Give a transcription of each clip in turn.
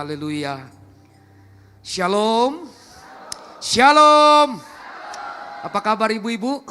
Haleluya. Shalom. Shalom. Apa kabar ibu-ibu?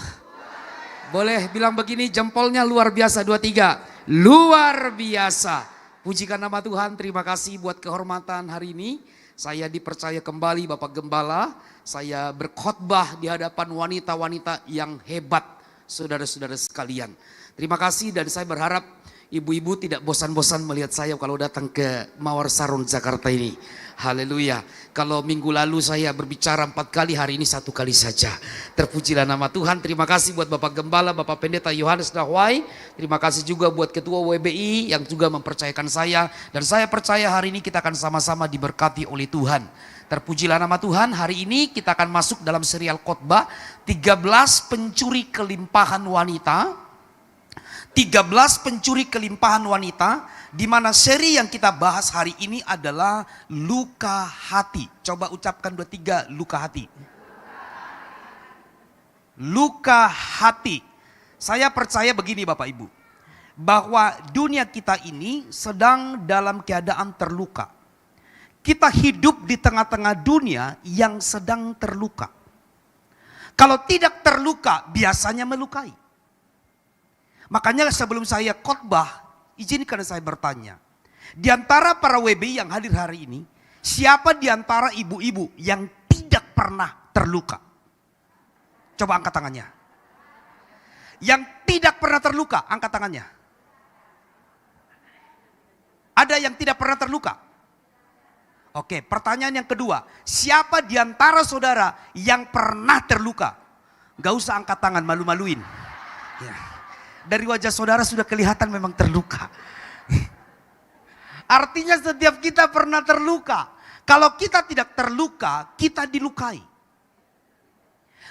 Boleh bilang begini, jempolnya luar biasa, 2, 3. Luar biasa. Pujikan nama Tuhan, terima kasih buat kehormatan hari ini. Saya dipercaya kembali Bapak Gembala, saya berkhotbah di hadapan wanita-wanita yang hebat, saudara-saudara sekalian. Terima kasih dan saya berharap ibu-ibu tidak bosan-bosan melihat saya kalau datang ke Mawar Sarung Jakarta ini. Haleluya. Kalau minggu lalu saya berbicara 4 kali, hari ini 1 kali saja. Terpujilah nama Tuhan. Terima kasih buat Bapak Gembala, Bapak Pendeta Yohanes Dahwai. Terima kasih juga buat Ketua WBI yang juga mempercayakan saya. Dan saya percaya hari ini kita akan sama-sama diberkati oleh Tuhan. Terpujilah nama Tuhan. Hari ini kita akan masuk dalam serial khotbah 13 pencuri kelimpahan wanita. 13 pencuri kelimpahan wanita, di mana seri yang kita bahas hari ini adalah luka hati. Coba ucapkan 2, 3, luka hati. Luka hati. Saya percaya begini Bapak Ibu, bahwa dunia kita ini sedang dalam keadaan terluka. Kita hidup di tengah-tengah dunia yang sedang terluka. Kalau tidak terluka, biasanya melukai. Makanya sebelum saya khotbah, izinkan saya bertanya. Di antara para WBI yang hadir hari ini, siapa di antara ibu-ibu yang tidak pernah terluka? Coba angkat tangannya. Yang tidak pernah terluka, angkat tangannya. Ada yang tidak pernah terluka? Oke, pertanyaan yang kedua. Siapa di antara saudara yang pernah terluka? Gak usah angkat tangan, malu-maluin. Ya. Dari wajah saudara sudah kelihatan memang terluka. Artinya setiap kita pernah terluka. Kalau kita tidak terluka, kita dilukai.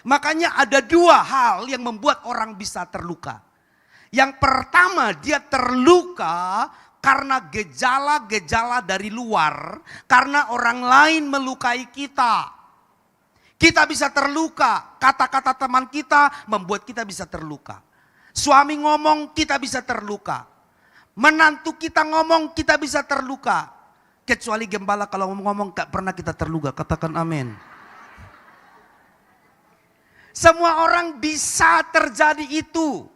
Makanya ada 2 hal yang membuat orang bisa terluka. Yang pertama, dia terluka karena gejala-gejala dari luar. Karena orang lain melukai kita. Kita bisa terluka. Kata-kata teman kita membuat kita bisa terluka. Suami ngomong kita bisa terluka. Menantu kita ngomong kita bisa terluka. Kecuali gembala kalau ngomong gak pernah kita terluka. Katakan amin. Semua orang bisa terjadi itu.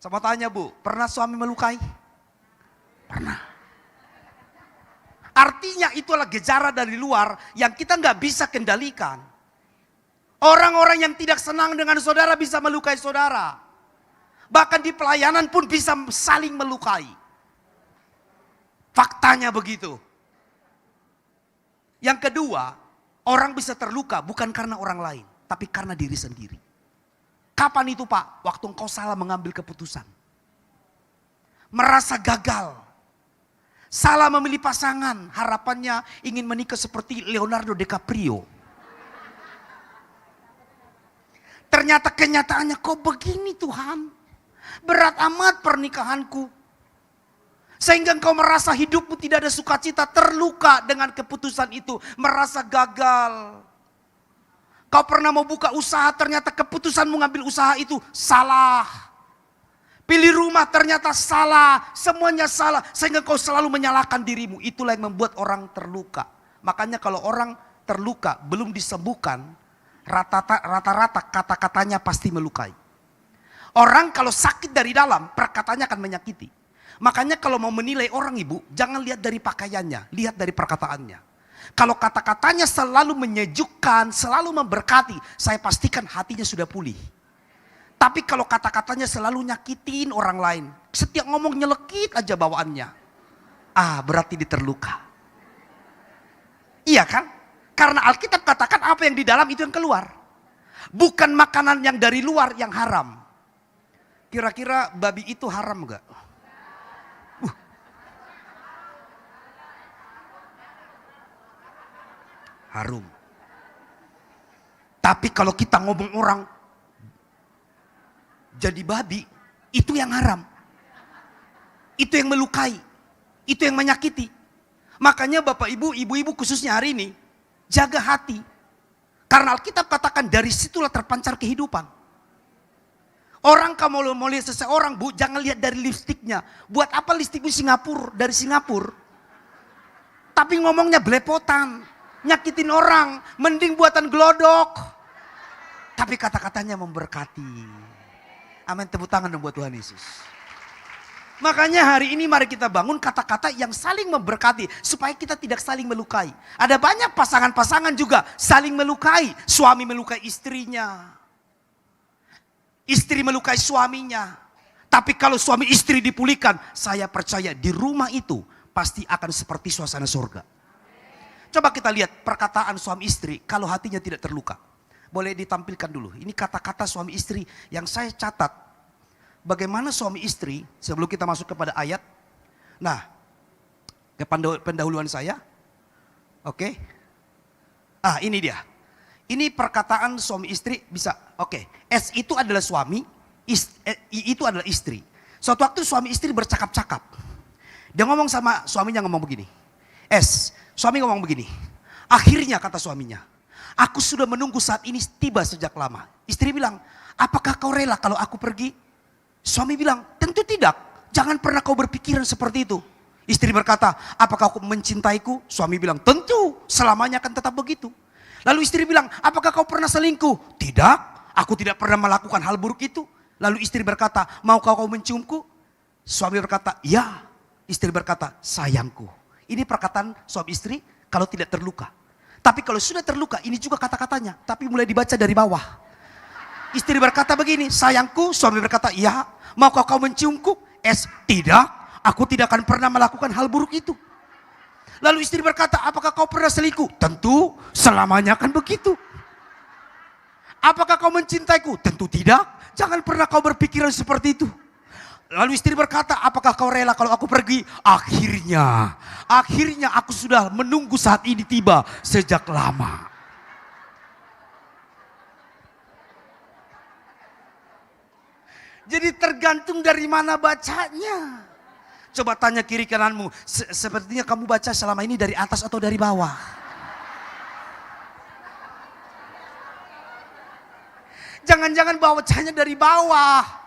Coba tanya Bu, pernah suami melukai? Pernah. Artinya itulah gejala dari luar yang kita gak bisa kendalikan. Orang-orang yang tidak senang dengan saudara bisa melukai saudara. Bahkan di pelayanan pun bisa saling melukai. Faktanya begitu. Yang kedua, orang bisa terluka bukan karena orang lain, tapi karena diri sendiri. Kapan itu Pak? Waktu engkau salah mengambil keputusan. Merasa gagal. Salah memilih pasangan, harapannya ingin menikah seperti Leonardo DiCaprio. Ternyata kenyataannya kok begini Tuhan. Berat amat pernikahanku. Sehingga engkau merasa hidupmu tidak ada sukacita, terluka dengan keputusan itu. Merasa gagal. Kau pernah mau buka usaha, ternyata keputusanmu ngambil usaha itu salah. Pilih rumah ternyata salah. Semuanya salah. Sehingga kau selalu menyalahkan dirimu. Itulah yang membuat orang terluka. Makanya kalau orang terluka belum disembuhkan, rata-rata kata-katanya pasti melukai. Orang kalau sakit dari dalam, perkataannya akan menyakiti. Makanya kalau mau menilai orang ibu, jangan lihat dari pakaiannya, lihat dari perkataannya. Kalau kata-katanya selalu menyejukkan, selalu memberkati, saya pastikan hatinya sudah pulih. Tapi kalau kata-katanya selalu nyakitin orang lain, setiap ngomong nyelekit aja bawaannya. Berarti dia terluka. Iya kan? Karena Alkitab katakan apa yang di dalam itu yang keluar. Bukan makanan yang dari luar yang haram. Kira-kira babi itu haram gak? Harum. Tapi kalau kita ngomong orang jadi babi, itu yang haram. Itu yang melukai. Itu yang menyakiti. Makanya Bapak Ibu, ibu-ibu khususnya hari ini, jaga hati. Karena Alkitab katakan dari situlah terpancar kehidupan. Orang kamu mau lihat seseorang Bu, jangan lihat dari lipstiknya. Buat apa lipstikmu Singapura, dari Singapura? Tapi ngomongnya belepotan, nyakitin orang, mending buatan glodok. Tapi kata-katanya memberkati. Amin, tepuk tangan dong buat Tuhan Yesus. Makanya hari ini mari kita bangun kata-kata yang saling memberkati. Supaya kita tidak saling melukai. Ada banyak pasangan-pasangan juga saling melukai. Suami melukai istrinya. Istri melukai suaminya. Tapi kalau suami istri dipulihkan, saya percaya di rumah itu pasti akan seperti suasana surga. Coba kita lihat perkataan suami istri kalau hatinya tidak terluka. Boleh ditampilkan dulu. Ini kata-kata suami istri yang saya catat. Bagaimana suami istri, sebelum kita masuk kepada ayat. Nah, ke pendahuluan saya. Oke. Ini dia. Ini perkataan suami istri bisa. Oke. S itu adalah suami, I itu adalah istri. Suatu waktu suami istri bercakap-cakap. Dia ngomong sama suaminya ngomong begini. Suami ngomong begini. Akhirnya kata suaminya, aku sudah menunggu saat ini tiba sejak lama. Istri bilang, apakah kau rela kalau aku pergi? Suami bilang, tentu tidak. Jangan pernah kau berpikiran seperti itu. Istri berkata, apakah kau mencintaiku? Suami bilang, tentu. Selamanya akan tetap begitu. Lalu istri bilang, apakah kau pernah selingkuh? Tidak. Aku tidak pernah melakukan hal buruk itu. Lalu istri berkata, maukah kau menciumku? Suami berkata, ya. Istri berkata, sayangku. Ini perkataan suami istri kalau tidak terluka. Tapi kalau sudah terluka, ini juga kata-katanya. Tapi mulai dibaca dari bawah. Istri berkata begini, sayangku. Suami berkata, ya. Maukah kau menciumku? Tidak. Aku tidak akan pernah melakukan hal buruk itu. Lalu istri berkata, apakah kau pernah selingkuh? Tentu, selamanya akan begitu. Apakah kau mencintaiku? Tentu tidak. Jangan pernah kau berpikiran seperti itu. Lalu istri berkata, apakah kau rela kalau aku pergi? Akhirnya aku sudah menunggu saat ini tiba sejak lama. Jadi tergantung dari mana bacanya. Coba tanya kiri kananmu, sepertinya kamu baca selama ini dari atas atau dari bawah? Jangan-jangan bacanya dari bawah.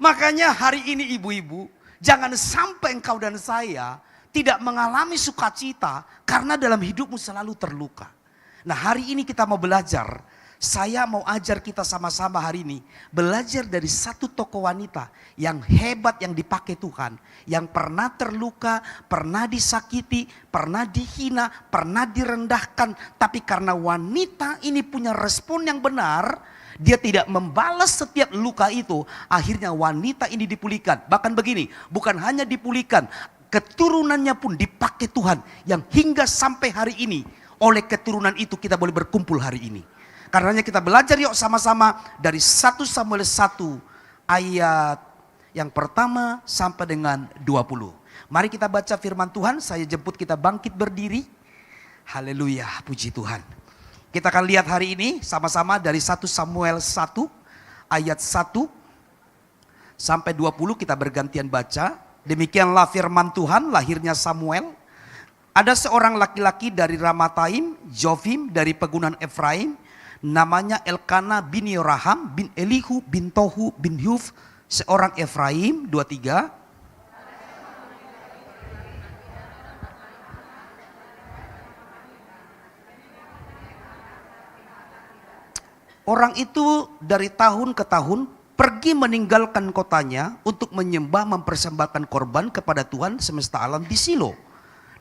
Makanya hari ini ibu-ibu, jangan sampai engkau dan saya tidak mengalami sukacita karena dalam hidupmu selalu terluka. Nah, hari ini kita mau belajar. Saya mau ajar kita sama-sama hari ini. Belajar dari satu tokoh wanita yang hebat yang dipakai Tuhan. Yang pernah terluka, pernah disakiti, pernah dihina, pernah direndahkan. Tapi karena wanita ini punya respon yang benar, dia tidak membalas setiap luka itu. Akhirnya wanita ini dipulihkan. Bahkan begini, bukan hanya dipulihkan, keturunannya pun dipakai Tuhan. Yang hingga sampai hari ini, oleh keturunan itu kita boleh berkumpul hari ini. Karenanya kita belajar yuk sama-sama dari 1 Samuel 1 ayat yang pertama sampai dengan 20. Mari kita baca firman Tuhan, saya jemput kita bangkit berdiri. Haleluya, puji Tuhan. Kita akan lihat hari ini sama-sama dari 1 Samuel 1 ayat 1 sampai 20 kita bergantian baca. Demikianlah firman Tuhan, lahirnya Samuel. Ada seorang laki-laki dari Ramataim, Jovim dari pegunungan Efraim. Namanya Elkana bin Yoraham bin Elihu bin Tohu bin Yuf, seorang Efraim. 23. Orang itu dari tahun ke tahun pergi meninggalkan kotanya untuk menyembah mempersembahkan korban kepada Tuhan semesta alam di Silo.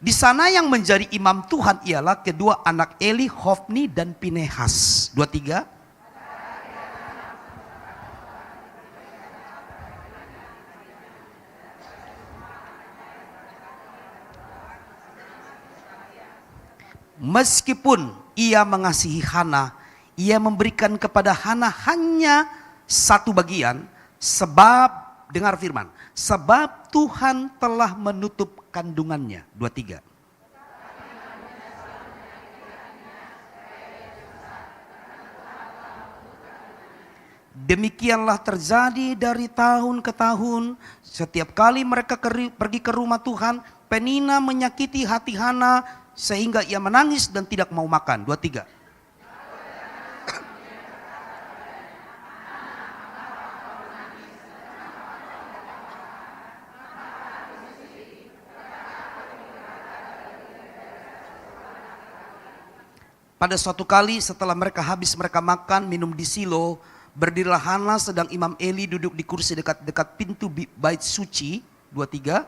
Di sana yang menjadi imam Tuhan ialah kedua anak Eli, Hofni dan Pinehas. 23. Meskipun ia mengasihi Hana, ia memberikan kepada Hana hanya satu bagian, sebab, dengar firman, sebab Tuhan telah menutup kandungannya. 23. Demikianlah terjadi dari tahun ke tahun. Setiap kali mereka pergi ke rumah Tuhan, Penina menyakiti hati Hana sehingga ia menangis dan tidak mau makan. 23. Pada suatu kali setelah mereka makan, minum di Silo, berdirilah Hana sedang Imam Eli duduk di kursi dekat pintu bait suci. 23.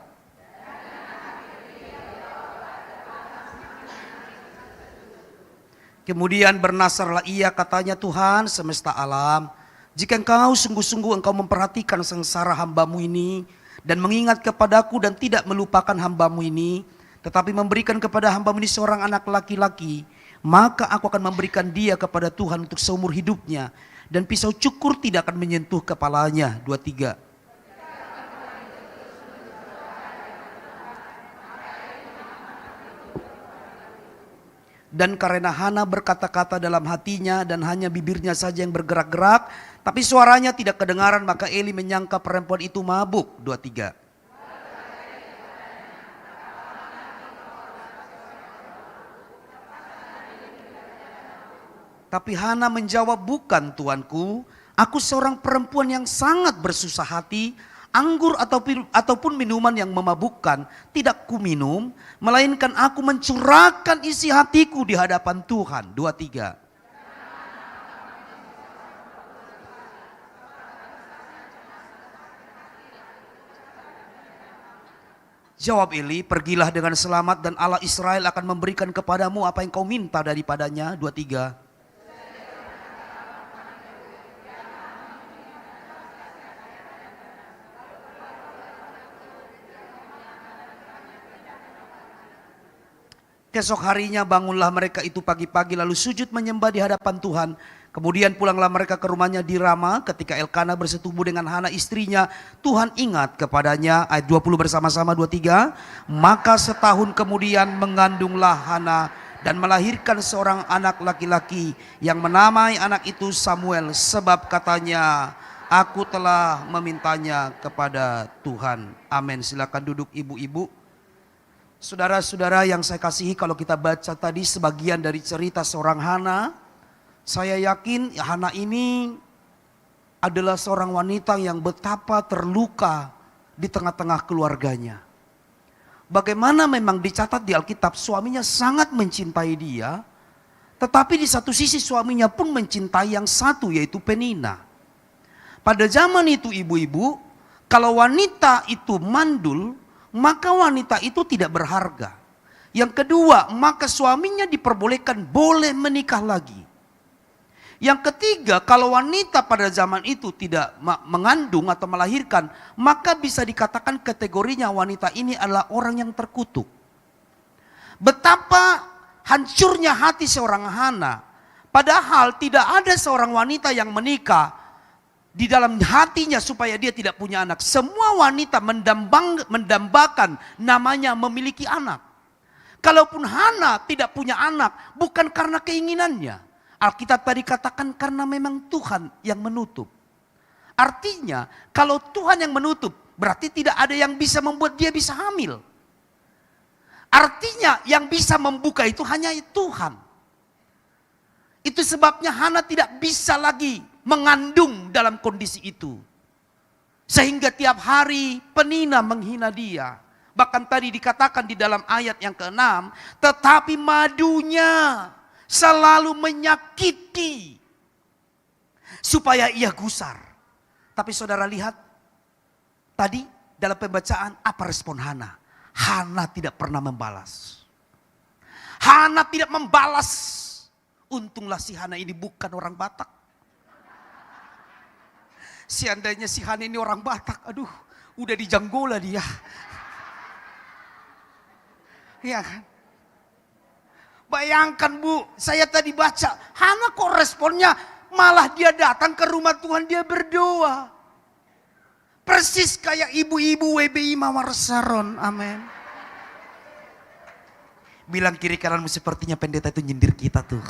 Kemudian bernasarlah ia, katanya, Tuhan semesta alam, jika engkau sungguh-sungguh engkau memperhatikan sengsara hambamu ini, dan mengingat kepadaku dan tidak melupakan hambamu ini, tetapi memberikan kepada hambamu ini seorang anak laki-laki, maka aku akan memberikan dia kepada Tuhan untuk seumur hidupnya, dan pisau cukur tidak akan menyentuh kepalanya. 23. Dan karena Hana berkata-kata dalam hatinya dan hanya bibirnya saja yang bergerak-gerak, tapi suaranya tidak kedengaran, maka Eli menyangka perempuan itu mabuk. 23. Tapi Hana menjawab, bukan tuanku, aku seorang perempuan yang sangat bersusah hati, anggur ataupun minuman yang memabukkan tidak kuminum, melainkan aku mencurahkan isi hatiku di hadapan Tuhan. 23. Jawab Eli, pergilah dengan selamat dan Allah Israel akan memberikan kepadamu apa yang kau minta daripadanya. 23. Esok harinya bangunlah mereka itu pagi-pagi lalu sujud menyembah di hadapan Tuhan. Kemudian pulanglah mereka ke rumahnya di Rama. Ketika Elkana bersetubuh dengan Hana istrinya, Tuhan ingat kepadanya. Ayat 20 bersama-sama, 23. Maka setahun kemudian mengandunglah Hana dan melahirkan seorang anak laki-laki yang menamai anak itu Samuel. Sebab katanya, aku telah memintanya kepada Tuhan. Amin. Silakan duduk ibu-ibu. Saudara-saudara yang saya kasihi, kalau kita baca tadi sebagian dari cerita seorang Hana, saya yakin Hana ini adalah seorang wanita yang betapa terluka di tengah-tengah keluarganya. Bagaimana memang dicatat di Alkitab suaminya sangat mencintai dia, tetapi di satu sisi suaminya pun mencintai yang satu, yaitu Penina. Pada zaman itu ibu-ibu, kalau wanita itu mandul, maka wanita itu tidak berharga. Yang kedua, maka suaminya diperbolehkan boleh menikah lagi. Yang ketiga, kalau wanita pada zaman itu tidak mengandung atau melahirkan, maka bisa dikatakan kategorinya wanita ini adalah orang yang terkutuk. Betapa hancurnya hati seorang Hana. Padahal tidak ada seorang wanita yang menikah di dalam hatinya supaya dia tidak punya anak. Semua wanita mendambakan namanya memiliki anak. Kalaupun Hana tidak punya anak, bukan karena keinginannya. Alkitab tadi katakan karena memang Tuhan yang menutup. Artinya kalau Tuhan yang menutup, berarti tidak ada yang bisa membuat dia bisa hamil. Artinya yang bisa membuka itu hanya Tuhan. Itu sebabnya Hana tidak bisa lagi mengandung dalam kondisi itu. Sehingga tiap hari Penina menghina dia. Bahkan tadi dikatakan di dalam ayat yang ke-6, tetapi madunya selalu menyakiti supaya ia gusar. Tapi saudara lihat tadi dalam pembacaan apa respon Hana? Hana tidak pernah membalas. Hana tidak membalas. Untunglah si Hana ini bukan orang Batak. Seandainya si Hana ini orang Batak, aduh, udah dijanggola dia. Iya kan? Bayangkan Bu, saya tadi baca, Hana kok responnya malah dia datang ke rumah Tuhan, dia berdoa. Persis kayak ibu-ibu WBI Mawar Saron, amin. Bilang kiri kananmu, sepertinya pendeta itu nyindir kita tuh.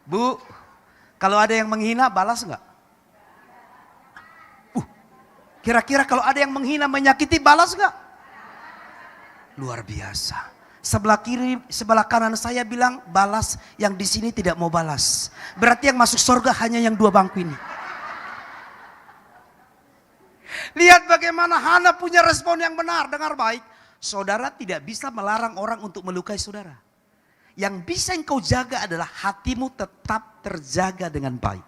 Bu, kalau ada yang menghina balas enggak? Kira-kira kalau ada yang menghina menyakiti balas enggak? Luar biasa. Sebelah kiri, sebelah kanan saya bilang balas, yang di sini tidak mau balas. Berarti yang masuk surga hanya yang dua bangku ini. Lihat bagaimana Hana punya respon yang benar. Dengar baik, saudara tidak bisa melarang orang untuk melukai saudara. Yang bisa engkau jaga adalah hatimu tetap terjaga dengan baik.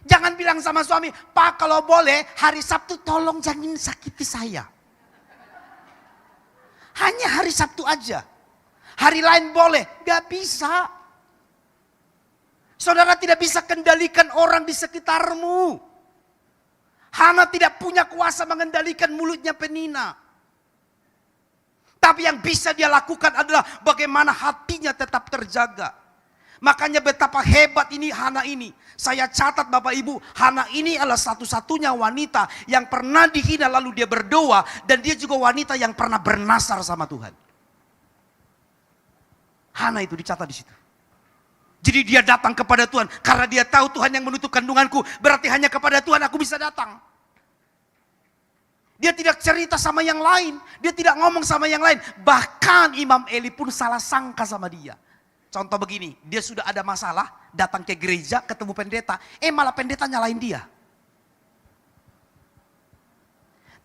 Jangan bilang sama suami, Pak kalau boleh hari Sabtu tolong jangan sakiti saya. Hanya hari Sabtu aja. Hari lain boleh, gak bisa. Saudara tidak bisa kendalikan orang di sekitarmu. Hana tidak punya kuasa mengendalikan mulutnya Penina. Tapi yang bisa dia lakukan adalah bagaimana hatinya tetap terjaga. Makanya betapa hebat ini Hana ini. Saya catat Bapak Ibu, Hana ini adalah satu-satunya wanita yang pernah dihina lalu dia berdoa. Dan dia juga wanita yang pernah bernasar sama Tuhan. Hana itu dicatat di situ. Jadi dia datang kepada Tuhan. Karena dia tahu Tuhan yang menutup kandunganku. Berarti hanya kepada Tuhan aku bisa datang. Dia tidak cerita sama yang lain. Dia tidak ngomong sama yang lain. Bahkan Imam Eli pun salah sangka sama dia. Contoh begini, dia sudah ada masalah, datang ke gereja, ketemu pendeta. Malah pendeta nyalain dia.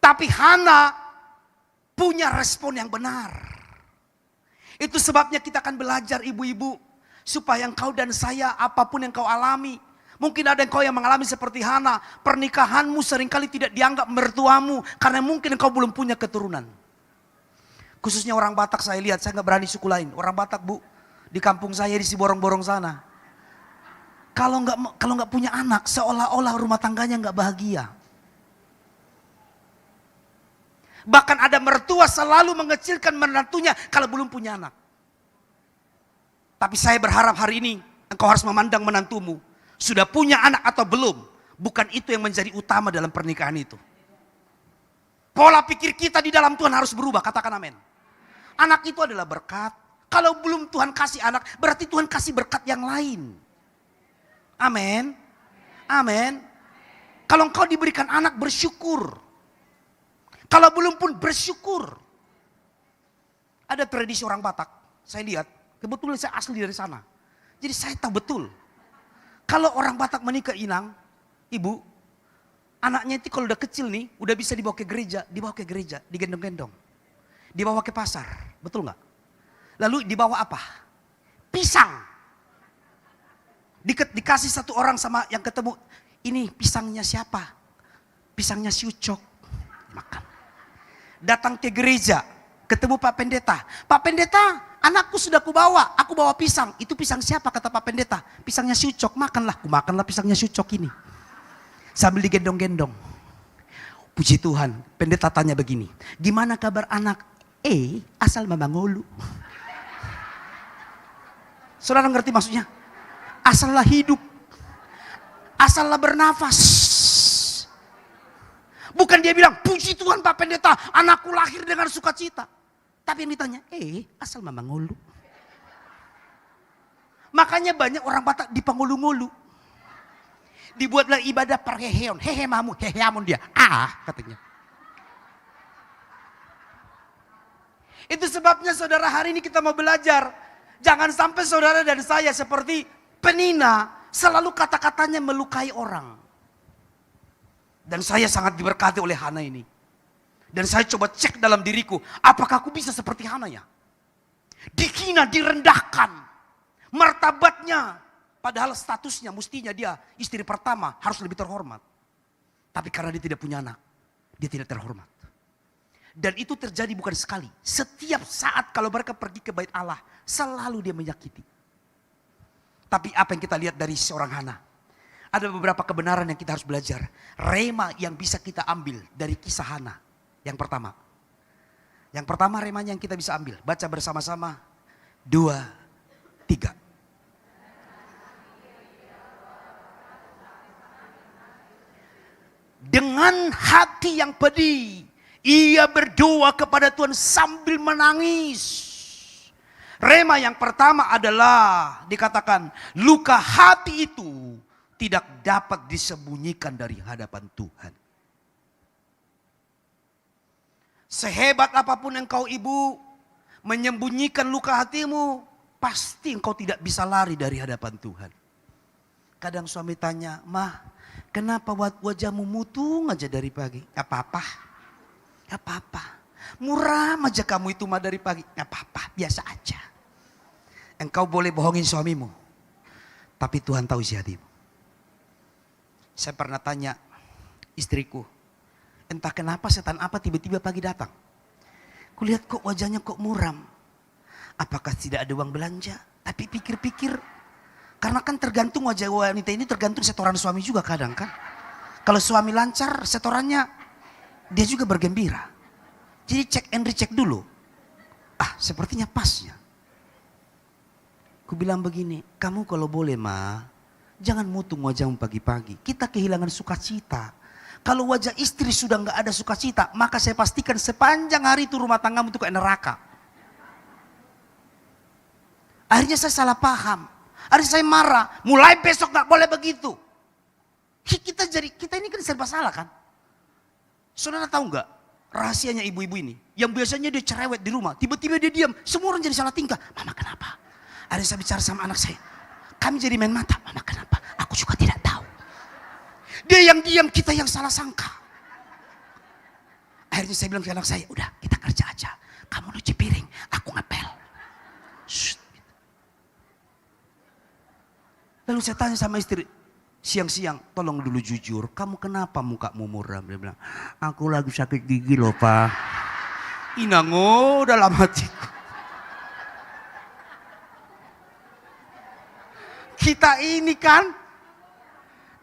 Tapi Hana punya respon yang benar. Itu sebabnya kita akan belajar ibu-ibu. Supaya engkau dan saya, apapun yang kau alami. Mungkin ada engkau yang mengalami seperti Hana. Pernikahanmu seringkali tidak dianggap mertuamu. Karena mungkin engkau belum punya keturunan. Khususnya orang Batak saya lihat, saya gak berani suku lain. Orang Batak bu, di kampung saya di Siborong-borong sana. Kalau nggak punya anak, seolah-olah rumah tangganya nggak bahagia. Bahkan ada mertua selalu mengecilkan menantunya kalau belum punya anak. Tapi saya berharap hari ini engkau harus memandang menantumu. Sudah punya anak atau belum? Bukan itu yang menjadi utama dalam pernikahan itu. Pola pikir kita di dalam Tuhan harus berubah, katakan amin. Anak itu adalah berkat. Kalau belum Tuhan kasih anak, berarti Tuhan kasih berkat yang lain. Amin. Amin. Kalau engkau diberikan anak, bersyukur. Kalau belum pun bersyukur. Ada tradisi orang Batak, saya lihat. Kebetulan saya asli dari sana. Jadi saya tahu betul. Kalau orang Batak menikah inang, ibu, anaknya itu kalau udah kecil nih, udah bisa dibawa ke gereja, digendong-gendong. Dibawa ke pasar, betul nggak? Lalu dibawa apa? Pisang. Dikasih satu orang sama yang ketemu. Ini pisangnya siapa? Pisangnya si Ucok. Makan. Datang ke gereja. Ketemu Pak Pendeta. Pak Pendeta, anakku sudah kubawa. Aku bawa pisang. Itu pisang siapa? Kata Pak Pendeta. Pisangnya si Ucok. Makanlah. Makanlah pisangnya si Ucok ini. Sambil digendong-gendong. Puji Tuhan. Pendeta tanya begini. Gimana kabar anak? Asal mama ngolu. Saudara ngerti maksudnya? Asallah hidup. Asallah bernafas. Bukan dia bilang, puji Tuhan Pak Pendeta, anakku lahir dengan sukacita. Tapi yang ditanya, asal mama ngolu. Makanya banyak orang Batak dipangulu-ngulu. Dibuatlah ibadah perheheon. Hehe mamu, hehe amun dia. Katanya. Itu sebabnya saudara hari ini kita mau belajar. Jangan sampai saudara dan saya seperti Penina selalu kata-katanya melukai orang. Dan saya sangat diberkati oleh Hana ini. Dan saya coba cek dalam diriku, apakah aku bisa seperti Hana ya? Dihina, direndahkan. Martabatnya, padahal statusnya mestinya dia istri pertama harus lebih terhormat. Tapi karena dia tidak punya anak, dia tidak terhormat. Dan itu terjadi bukan sekali. Setiap saat kalau mereka pergi ke bait Allah, selalu dia menyakiti. Tapi apa yang kita lihat dari seorang Hana? Ada beberapa kebenaran yang kita harus belajar. Rema yang bisa kita ambil dari kisah Hana. Yang pertama remanya yang kita bisa ambil. Baca bersama-sama. 2, 3. Dengan hati yang pedih, ia berdoa kepada Tuhan sambil menangis. Rema yang pertama adalah dikatakan luka hati itu tidak dapat disembunyikan dari hadapan Tuhan. Sehebat apapun engkau ibu menyembunyikan luka hatimu, pasti engkau tidak bisa lari dari hadapan Tuhan. Kadang suami tanya, "Mah, kenapa wajahmu mutung aja dari pagi?" "Gak apa-apa. Gak apa-apa. Muram aja kamu itu mah dari pagi." "Gak apa-apa, biasa aja." engkau boleh bohongin suamimu. Tapi Tuhan tahu isi hatimu. Saya pernah tanya istriku, entah kenapa setan apa tiba-tiba pagi datang. Kulihat kok wajahnya kok muram. Apakah tidak ada uang belanja? Tapi pikir-pikir, karena kan tergantung wajah wanita ini tergantung setoran suami juga kadang kan. Kalau suami lancar setorannya, dia juga bergembira. Jadi cek and recheck dulu. Sepertinya pasnya. Ku bilang begini, kamu kalau boleh jangan mutung wajahmu pagi-pagi. Kita kehilangan sukacita. Kalau wajah istri sudah nggak ada sukacita, maka saya pastikan sepanjang hari itu rumah tanggamu itu kayak neraka. Akhirnya saya salah paham. Akhirnya saya marah. Mulai besok nggak boleh begitu. Kita ini kan serba salah kan. Saudara tahu nggak rahasianya ibu-ibu ini? Yang biasanya dia cerewet di rumah, tiba-tiba dia diam. Semua orang jadi salah tingkah. Mama kenapa? Akhirnya saya bicara sama anak saya. Kami jadi main mata. Mama kenapa? Aku juga tidak tahu. Dia yang diam, kita yang salah sangka. Akhirnya saya bilang ke anak saya, udah kita kerja aja. Kamu nyuci piring, aku ngepel. Shh. Lalu saya tanya sama istri, siang-siang, tolong dulu jujur, kamu kenapa mukamu muram? Dia bilang, aku lagi sakit gigi loh Pak. Inango dalam hatiku. Kita ini kan,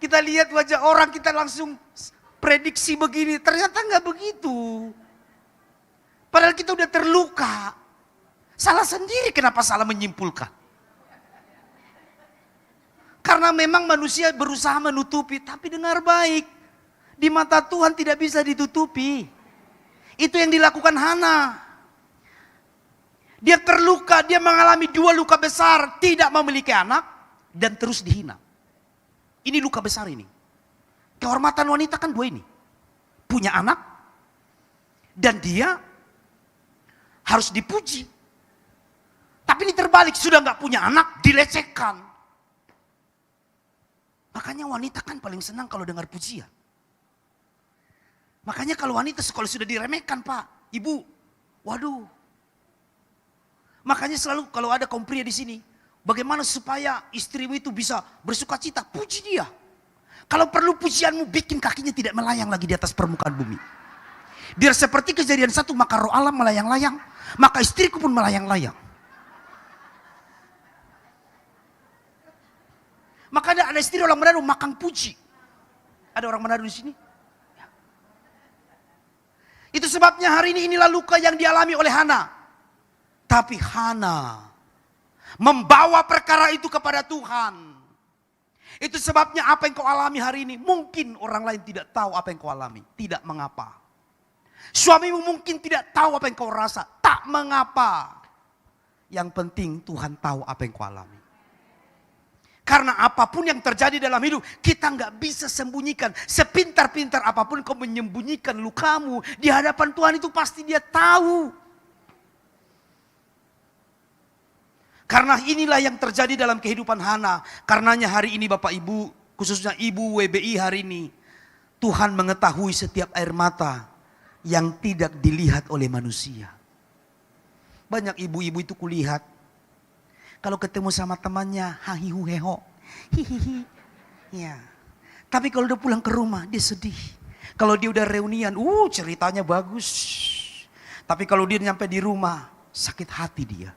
kita lihat wajah orang, kita langsung prediksi begini. Ternyata nggak begitu. Padahal kita udah terluka. Salah sendiri kenapa salah menyimpulkan. Karena memang manusia berusaha menutupi. Tapi dengar baik. Di mata Tuhan tidak bisa ditutupi. Itu yang dilakukan Hana. Dia terluka, dia mengalami 2 luka besar. Tidak memiliki anak. Dan terus dihina. Ini luka besar ini. Kehormatan wanita kan 2 ini. Punya anak. Dan dia harus dipuji. Tapi ini terbalik. Sudah gak punya anak, dilecehkan. Makanya wanita kan paling senang kalau dengar pujian. Makanya kalau wanita kalau sudah diremehkan Pak, Ibu, waduh. Makanya selalu kalau ada kaum pria di sini, bagaimana supaya istrimu itu bisa bersuka cita, puji dia. Kalau perlu pujianmu bikin kakinya tidak melayang lagi di atas permukaan bumi. Biar seperti Kejadian 1, maka roh Allah melayang-layang, maka istriku pun melayang-layang. Maka ada istri orang Manado makan puji. Ada orang Manado di sini? Ya. Itu sebabnya hari ini inilah luka yang dialami oleh Hana. Tapi Hana membawa perkara itu kepada Tuhan. Itu sebabnya apa yang kau alami hari ini, mungkin orang lain tidak tahu apa yang kau alami. Tidak mengapa. Suamimu mungkin tidak tahu apa yang kau rasa. Tak mengapa. Yang penting Tuhan tahu apa yang kau alami. Karena apapun yang terjadi dalam hidup, kita nggak bisa sembunyikan. Sepintar-pintar apapun kau menyembunyikan lukamu, di hadapan Tuhan itu pasti Dia tahu. Karena inilah yang terjadi dalam kehidupan Hana. Karenanya hari ini Bapak Ibu, khususnya Ibu WBI hari ini, Tuhan mengetahui setiap air mata yang tidak dilihat oleh manusia. Banyak ibu-ibu itu kulihat, kalau ketemu sama temannya, hahihu heho, hihihi, ya. Tapi kalau udah pulang ke rumah, dia sedih. Kalau dia udah reunian, ceritanya bagus. Tapi kalau dia nyampe di rumah, sakit hati dia.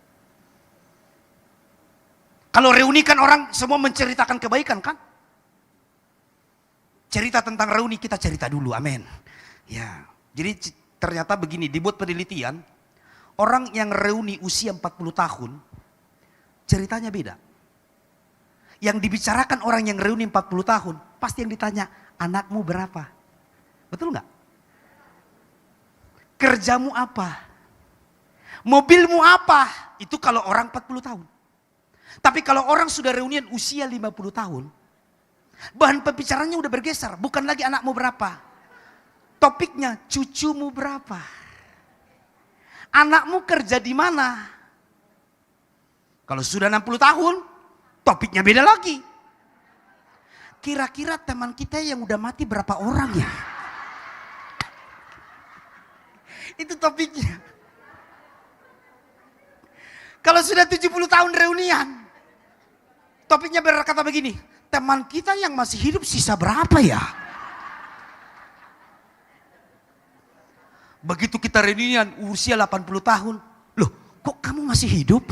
Kalau reuni kan orang semua menceritakan kebaikan kan? Cerita tentang reuni kita cerita dulu, amin. Ya, jadi ternyata begini, dibuat penelitian, orang yang reuni usia 40 tahun, ceritanya beda. Yang dibicarakan orang yang reuni 40 tahun, pasti yang ditanya, anakmu berapa? Betul nggak? Kerjamu apa? Mobilmu apa? Itu kalau orang 40 tahun. Tapi kalau orang sudah reunian usia 50 tahun, bahan pembicaranya udah bergeser. Bukan lagi anakmu berapa. Topiknya cucumu berapa. Anakmu kerja di mana? Kalau sudah 60 tahun, topiknya beda lagi. Kira-kira teman kita yang udah mati berapa orang ya? Itu topiknya. Kalau sudah 70 tahun reunian. Topiknya berkata begini, teman kita yang masih hidup sisa berapa ya? Begitu kita reunian usia 80 tahun. Loh, kok kamu masih hidup?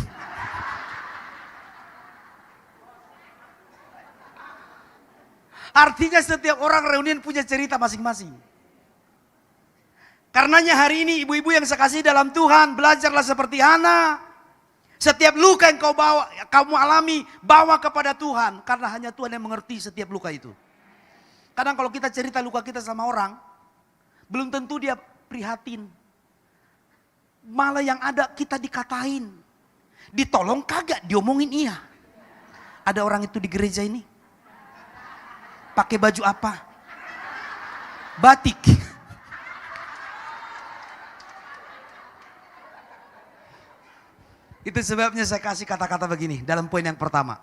Artinya setiap orang reunian punya cerita masing-masing. Karenanya hari ini ibu-ibu yang saya kasih dalam Tuhan, belajarlah seperti Hana. Setiap luka yang kamu alami, bawa kepada Tuhan. Karena hanya Tuhan yang mengerti setiap luka itu. Kadang kalau kita cerita luka kita sama orang, belum tentu dia prihatin. Malah yang ada kita dikatain. Ditolong kagak, diomongin iya. Ada orang itu di gereja ini. Pakai baju apa? Batik. Itu sebabnya saya kasih kata-kata begini dalam poin yang pertama.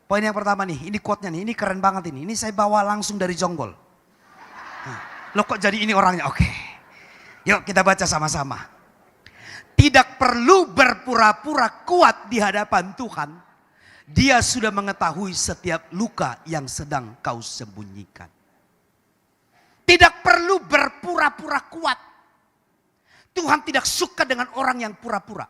Poin yang pertama nih, ini quote-nya nih, ini keren banget ini. Ini saya bawa langsung dari Jonggol. Nah, loh kok jadi ini orangnya? Oke. Yuk kita baca sama-sama. Tidak perlu berpura-pura kuat di hadapan Tuhan. Dia sudah mengetahui setiap luka yang sedang kau sembunyikan. Tidak perlu berpura-pura kuat. Tuhan tidak suka dengan orang yang pura-pura.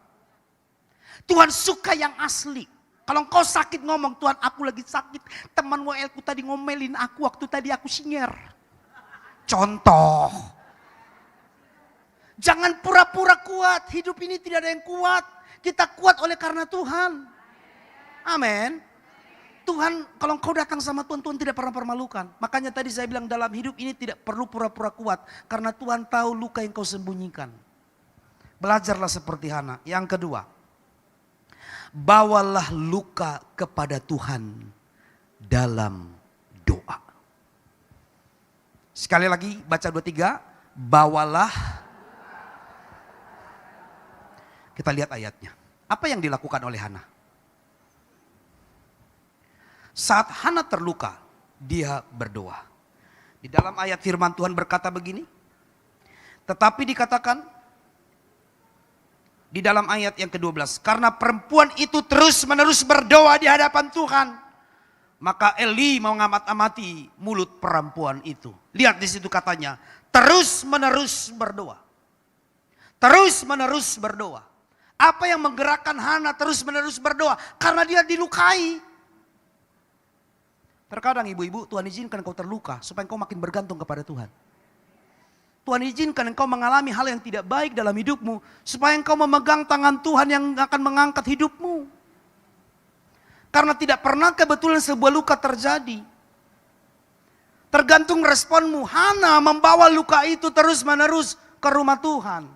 Tuhan suka yang asli. Kalau engkau sakit ngomong, Tuhan aku lagi sakit. Teman WL-ku tadi ngomelin aku waktu tadi aku sinyer. Contoh. Jangan pura-pura kuat. Hidup ini tidak ada yang kuat. Kita kuat oleh karena Tuhan. Amin. Tuhan, kalau engkau datang sama Tuhan, Tuhan tidak pernah permalukan. Makanya tadi saya bilang dalam hidup ini tidak perlu pura-pura kuat. Karena Tuhan tahu luka yang kau sembunyikan. Belajarlah seperti Hana. Yang kedua. Bawalah luka kepada Tuhan dalam doa. Sekali lagi baca 2-3. Bawalah. Kita lihat ayatnya. Apa yang dilakukan oleh Hana? Saat Hana terluka, dia berdoa. Di dalam ayat firman Tuhan berkata begini. Tetapi dikatakan di dalam ayat yang ke-12. Karena perempuan itu terus menerus berdoa di hadapan Tuhan. Maka Eli mengamat-amati mulut perempuan itu. Lihat di situ katanya. Terus menerus berdoa. Terus menerus berdoa. Apa yang menggerakkan Hana terus menerus berdoa? Karena dia dilukai. Terkadang ibu-ibu Tuhan izinkan kau terluka. Supaya kau makin bergantung kepada Tuhan. Tuhan izinkan engkau mengalami hal yang tidak baik dalam hidupmu. Supaya engkau memegang tangan Tuhan yang akan mengangkat hidupmu. Karena tidak pernah kebetulan sebuah luka terjadi. Tergantung responmu. Hana membawa luka itu terus menerus ke rumah Tuhan.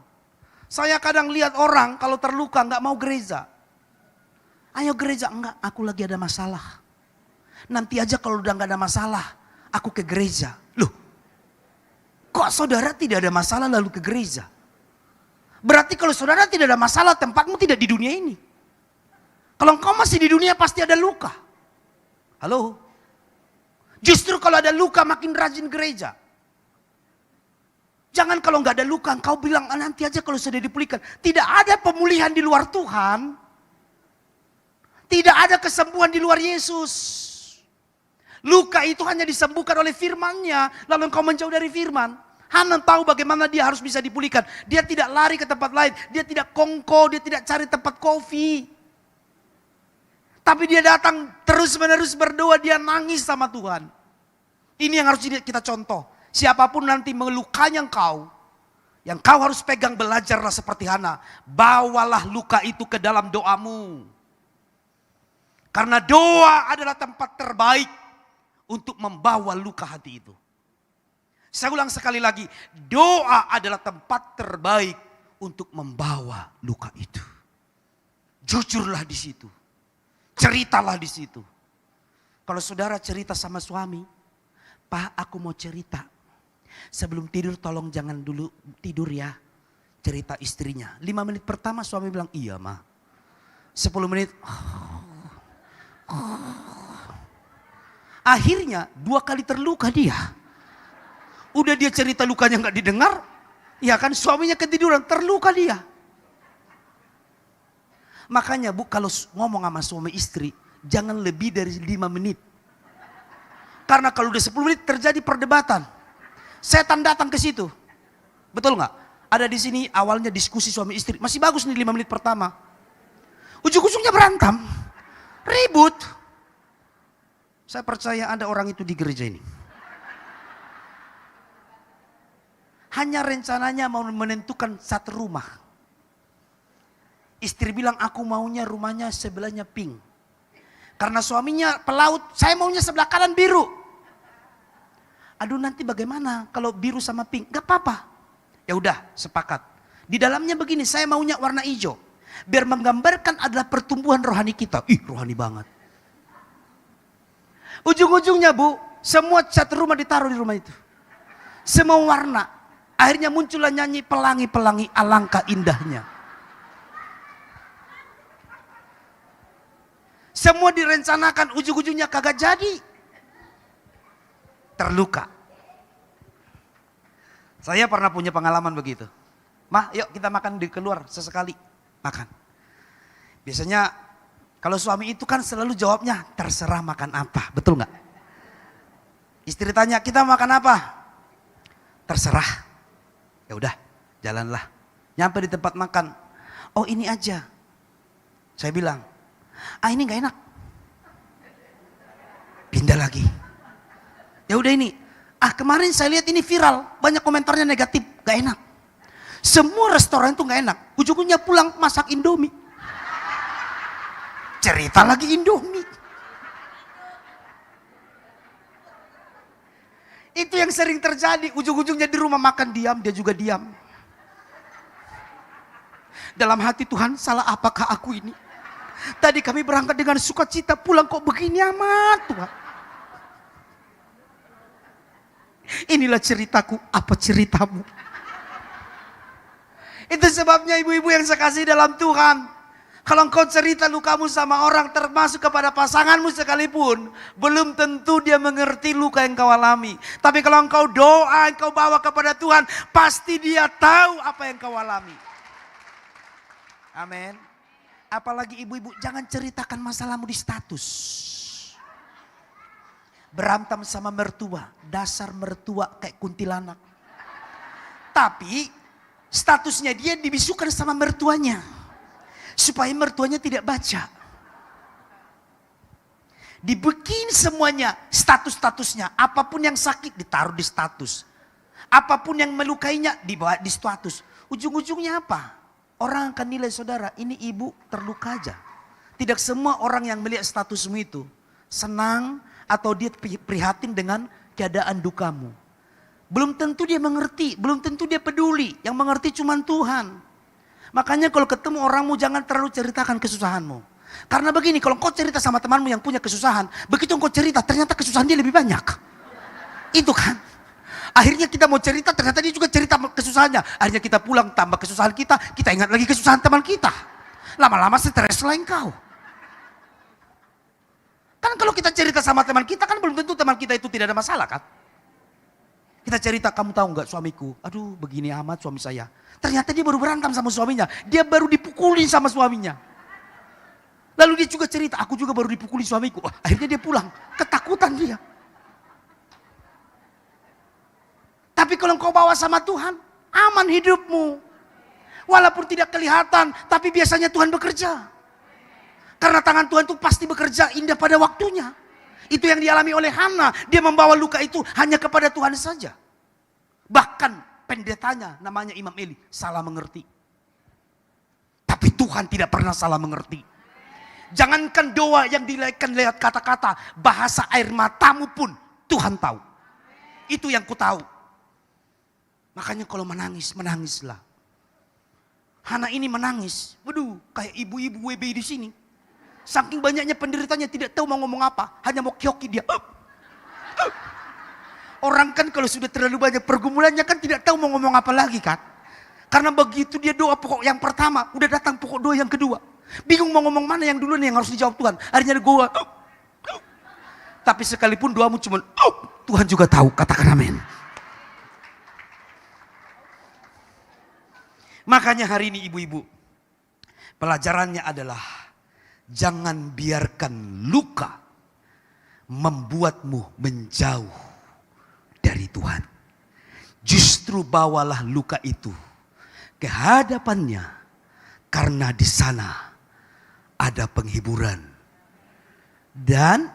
Saya kadang lihat orang kalau terluka gak mau gereja. Ayo gereja, enggak, aku lagi ada masalah. Nanti aja kalau udah gak ada masalah, aku ke gereja. Loh, kok saudara tidak ada masalah lalu ke gereja? Berarti kalau saudara tidak ada masalah, tempatmu tidak di dunia ini. Kalau engkau masih di dunia pasti ada luka. Halo? Justru kalau ada luka makin rajin gereja. Jangan kalau nggak ada luka, engkau bilang nanti aja kalau sudah dipulihkan. Tidak ada pemulihan di luar Tuhan. Tidak ada kesembuhan di luar Yesus. Luka itu hanya disembuhkan oleh firman-Nya. Lalu engkau menjauh dari firman. Hana tahu bagaimana dia harus bisa dipulihkan. Dia tidak lari ke tempat lain. Dia tidak kongko, dia tidak cari tempat kopi. Tapi dia datang terus menerus berdoa, dia nangis sama Tuhan. Ini yang harus kita contoh. Siapapun nanti melukanya engkau, yang kau harus pegang, belajarlah seperti Hana. Bawalah luka itu ke dalam doamu. Karena doa adalah tempat terbaik untuk membawa luka hati itu. Saya ulang sekali lagi, doa adalah tempat terbaik untuk membawa luka itu. Jujurlah di situ. Ceritalah di situ. Kalau saudara cerita sama suami, Pak, aku mau cerita. Sebelum tidur tolong jangan dulu tidur ya. Cerita istrinya. 5 menit pertama suami bilang iya ma. 10 menit. Akhirnya 2 kali terluka dia. Udah dia cerita lukanya gak didengar. Ya kan suaminya ketiduran, terluka dia. Makanya Bu, kalau ngomong sama suami istri, jangan lebih dari 5 menit. Karena kalau udah 10 menit terjadi perdebatan. Setan datang ke situ. Betul nggak? Ada di sini awalnya diskusi suami istri. Masih bagus nih 5 menit pertama. Ujung-ujungnya berantem. Ribut. Saya percaya ada orang itu di gereja ini. Hanya rencananya mau menentukan satu rumah. Istri bilang aku maunya rumahnya sebelahnya pink. Karena suaminya pelaut, saya maunya sebelah kanan biru. Aduh nanti bagaimana kalau biru sama pink? Gak apa-apa. Ya udah sepakat. Di dalamnya begini, saya maunya warna hijau. Biar menggambarkan adalah pertumbuhan rohani kita. Ih rohani banget. Ujung-ujungnya Bu, semua cat rumah ditaruh di rumah itu. Semua warna. Akhirnya muncullah nyanyi pelangi-pelangi alangkah indahnya. Semua direncanakan, ujung-ujungnya kagak jadi. Terluka. Saya pernah punya pengalaman begitu. Mah, yuk kita makan di keluar sesekali. Makan. Biasanya kalau suami itu kan selalu jawabnya, terserah makan apa. Betul nggak? Istri tanya, kita makan apa? Terserah. Ya udah, jalanlah. Nyampe di tempat makan. Oh ini aja. Saya bilang, ini gak enak. Pindah lagi. Ya udah ini. Kemarin saya lihat ini viral. Banyak komentarnya negatif. Gak enak. Semua restoran itu gak enak. Ujung-ujungnya pulang masak Indomie. Cerita lagi Indomie. Itu yang sering terjadi. Ujung-ujungnya di rumah makan diam. Dia juga diam. Dalam hati Tuhan, salah apakah aku ini? Tadi kami berangkat dengan sukacita, pulang kok begini amat Tuhan. Inilah ceritaku, apa ceritamu? Itu sebabnya ibu-ibu yang saya kasih dalam Tuhan. Kalau engkau cerita lukamu sama orang, termasuk kepada pasanganmu sekalipun, belum tentu dia mengerti luka yang kau alami. Tapi kalau engkau doa, engkau bawa kepada Tuhan, pasti dia tahu apa yang kau alami. Amin. Apalagi ibu-ibu, jangan ceritakan masalahmu di status. Berantem sama mertua, dasar mertua kayak kuntilanak. Tapi statusnya dia dibisukan sama mertuanya. Supaya mertuanya tidak baca. Dibikin semuanya status-statusnya. Apapun yang sakit ditaruh di status. Apapun yang melukainya dibawa di status. Ujung-ujungnya apa? Orang akan nilai saudara, ini ibu terluka aja. Tidak semua orang yang melihat statusmu itu senang atau dia prihatin dengan keadaan dukamu. Belum tentu dia mengerti, belum tentu dia peduli. Yang mengerti cuma Tuhan. Makanya kalau ketemu orangmu jangan terlalu ceritakan kesusahanmu. Karena begini, kalau kau cerita sama temanmu yang punya kesusahan, begitu kau cerita ternyata kesusahan dia lebih banyak. Itu kan. Akhirnya kita mau cerita, ternyata dia juga cerita kesusahannya. Akhirnya kita pulang tambah kesusahan kita ingat lagi kesusahan teman kita. Lama-lama stres lah engkau. Kan kalau kita cerita sama teman kita kan belum tentu teman kita itu tidak ada masalah kan. Kita cerita, kamu tahu nggak suamiku, aduh begini amat suami saya. Ternyata dia baru berantem sama suaminya, dia baru dipukulin sama suaminya. Lalu dia juga cerita, aku juga baru dipukuli suamiku. Akhirnya dia pulang, ketakutan dia. Tapi kalau engkau bawa sama Tuhan, aman hidupmu. Walaupun tidak kelihatan, tapi biasanya Tuhan bekerja. Karena tangan Tuhan itu pasti bekerja indah pada waktunya. Itu yang dialami oleh Hana. Dia membawa luka itu hanya kepada Tuhan saja. Bahkan pendetanya namanya Imam Eli salah mengerti. Tapi Tuhan tidak pernah salah mengerti. Jangankan doa yang dilahirkan lewat kata-kata, bahasa air matamu pun Tuhan tahu. Itu yang ku tahu. Makanya kalau menangis, menangislah. Hana ini menangis. Waduh, kayak ibu-ibu WBI di sini. Saking banyaknya penderitanya tidak tahu mau ngomong apa. Hanya mau kioki dia. Orang kan kalau sudah terlalu banyak pergumulannya kan tidak tahu mau ngomong apa lagi kan. Karena begitu dia doa pokok yang pertama, udah datang pokok doa yang kedua. Bingung mau ngomong mana yang duluan yang harus dijawab Tuhan. Akhirnya dia tapi sekalipun doamu cuma Tuhan juga tahu, katakan amin. Makanya hari ini ibu-ibu, Pelajarannya adalah jangan biarkan luka membuatmu menjauh dari Tuhan. Justru bawalah luka itu ke hadapannya, karena di sana ada penghiburan. Dan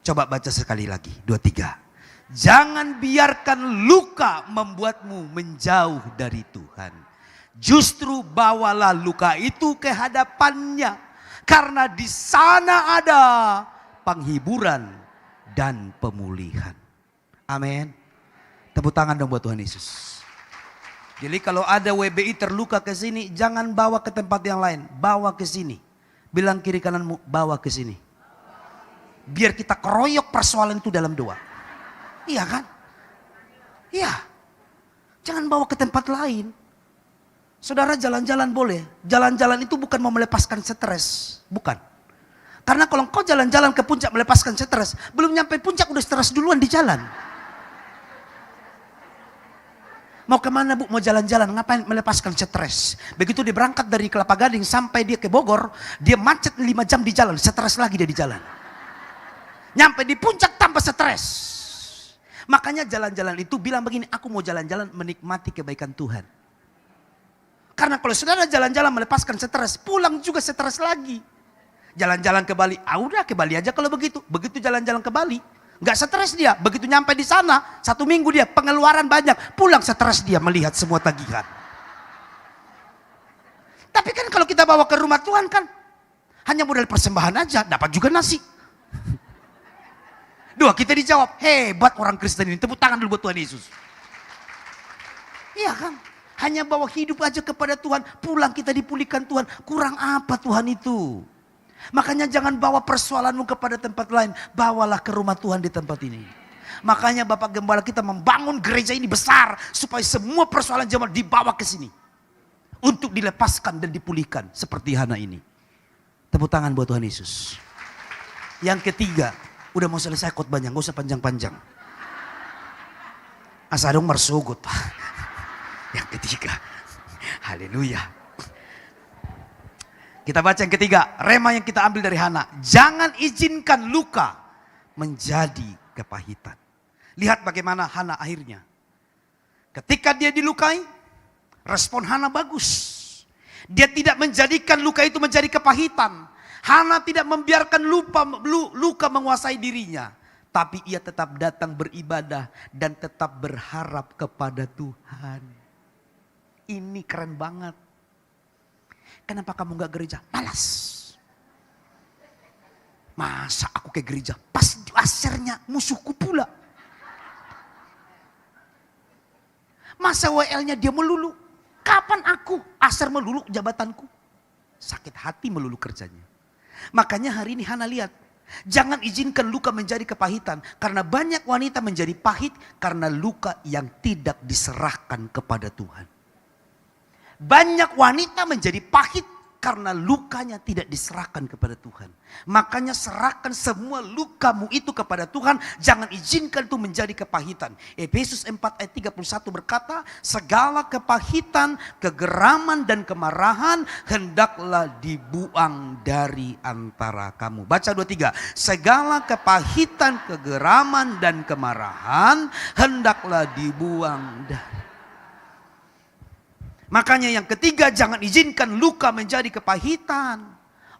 coba baca sekali lagi, 23. Jangan biarkan luka membuatmu menjauh dari Tuhan. Justru bawalah luka itu ke hadapannya, karena di sana ada penghiburan dan pemulihan. Amin. Tepuk tangan dong buat Tuhan Yesus. Jadi kalau ada WBI terluka ke sini, jangan bawa ke tempat yang lain, bawa ke sini. Bilang kiri kananmu, bawa ke sini. Biar kita keroyok persoalan itu dalam doa. Iya kan? Iya. Jangan bawa ke tempat lain. Saudara, jalan-jalan boleh. Jalan-jalan itu bukan mau melepaskan stres. Bukan. Karena kalau kau jalan-jalan ke puncak melepaskan stres, belum nyampe puncak udah stres duluan di jalan. Mau kemana bu? Mau jalan-jalan. Ngapain melepaskan stres? Begitu dia berangkat dari Kelapa Gading sampai dia ke Bogor, dia macet 5 jam di jalan. Stres lagi dia di jalan. Nyampe di puncak tanpa stres. Makanya jalan-jalan itu bilang begini, aku mau jalan-jalan menikmati kebaikan Tuhan. Karena kalau saudara jalan-jalan melepaskan stres, pulang juga stres lagi. Jalan-jalan ke Bali, udah ke Bali aja kalau begitu. Begitu jalan-jalan ke Bali, nggak stres dia. Begitu nyampe di sana, 1 minggu dia pengeluaran banyak, pulang stres dia melihat semua tagihan. Tapi kan kalau kita bawa ke rumah Tuhan kan, hanya modal persembahan aja, dapat juga nasi. Doa kita dijawab, hebat orang Kristen ini, tepuk tangan dulu buat Tuhan Yesus. Iya kan? Hanya bawa hidup aja kepada Tuhan, pulang kita dipulihkan Tuhan. Kurang apa Tuhan itu? Makanya jangan bawa persoalanmu kepada tempat lain, bawalah ke rumah Tuhan di tempat ini. Makanya Bapak Gembala kita membangun gereja ini besar, supaya semua persoalan jemaat dibawa ke sini. Untuk dilepaskan dan dipulihkan, seperti Hana ini. Tepuk tangan buat Tuhan Yesus. Yang ketiga, udah mau selesai khotbahnya, gak usah panjang-panjang. Asa dong mersugut Pak. Yang ketiga, haleluya. Kita baca yang ketiga, rema yang kita ambil dari Hana. Jangan izinkan luka menjadi kepahitan. Lihat bagaimana Hana akhirnya. Ketika dia dilukai, respon Hana bagus. Dia tidak menjadikan luka itu menjadi kepahitan. Hana tidak membiarkan luka menguasai dirinya. Tapi ia tetap datang beribadah dan tetap berharap kepada Tuhan. Ini keren banget. Kenapa kamu gak gereja? Malas. Masa aku ke gereja? Pas asernya musuhku pula. Masa WL-nya dia melulu? Kapan aku aser melulu jabatanku? Sakit hati melulu kerjanya. Makanya hari ini Hana lihat. Jangan izinkan luka menjadi kepahitan. Karena banyak wanita menjadi pahit karena luka yang tidak diserahkan kepada Tuhan. Banyak wanita menjadi pahit karena lukanya tidak diserahkan kepada Tuhan. Makanya serahkan semua lukamu itu kepada Tuhan. Jangan izinkan itu menjadi kepahitan. Efesus 4 ayat 31 berkata, segala kepahitan, kegeraman dan kemarahan hendaklah dibuang dari antara kamu. Baca 23. Segala kepahitan, kegeraman dan kemarahan hendaklah dibuang dari. Makanya yang ketiga, jangan izinkan luka menjadi kepahitan.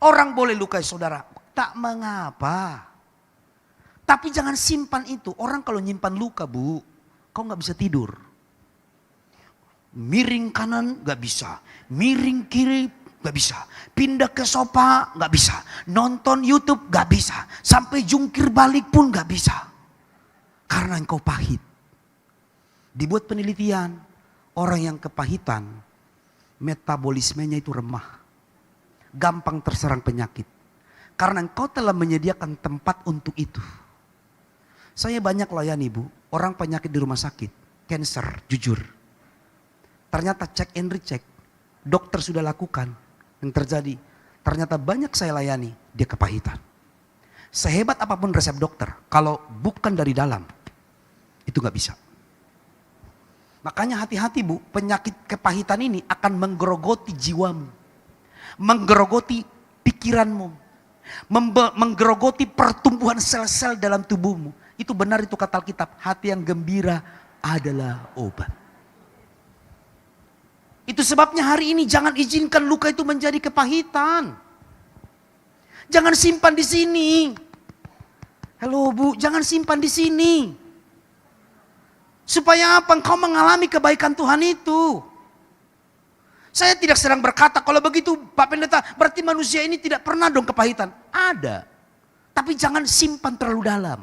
Orang boleh lukai saudara, tak mengapa. Tapi jangan simpan itu. Orang kalau nyimpan luka bu, kau gak bisa tidur. Miring kanan gak bisa, miring kiri gak bisa. Pindah ke sofa gak bisa, nonton YouTube gak bisa. Sampai jungkir balik pun gak bisa. Karena engkau pahit. Dibuat penelitian. Orang yang kepahitan, metabolismenya itu remah. Gampang terserang penyakit. Karena engkau telah menyediakan tempat untuk itu. Saya banyak layani bu, orang penyakit di rumah sakit. Cancer, jujur. Ternyata cek and recheck. Dokter sudah lakukan. Yang terjadi, ternyata banyak saya layani, dia kepahitan. Sehebat apapun resep dokter, kalau bukan dari dalam, itu gak bisa. Makanya hati-hati bu, penyakit kepahitan ini akan menggerogoti jiwamu. menggerogoti pikiranmu, menggerogoti pertumbuhan sel-sel dalam tubuhmu. Itu benar, itu kata Alkitab, hati yang gembira adalah obat. Itu sebabnya hari ini jangan izinkan luka itu menjadi kepahitan. Jangan simpan di sini. Halo Bu, jangan simpan di sini. Supaya apa? Engkau mengalami kebaikan Tuhan itu. Saya tidak sedang berkata, kalau begitu Pak Pendeta, berarti manusia ini tidak pernah dong kepahitan. Ada. Tapi jangan simpan terlalu dalam.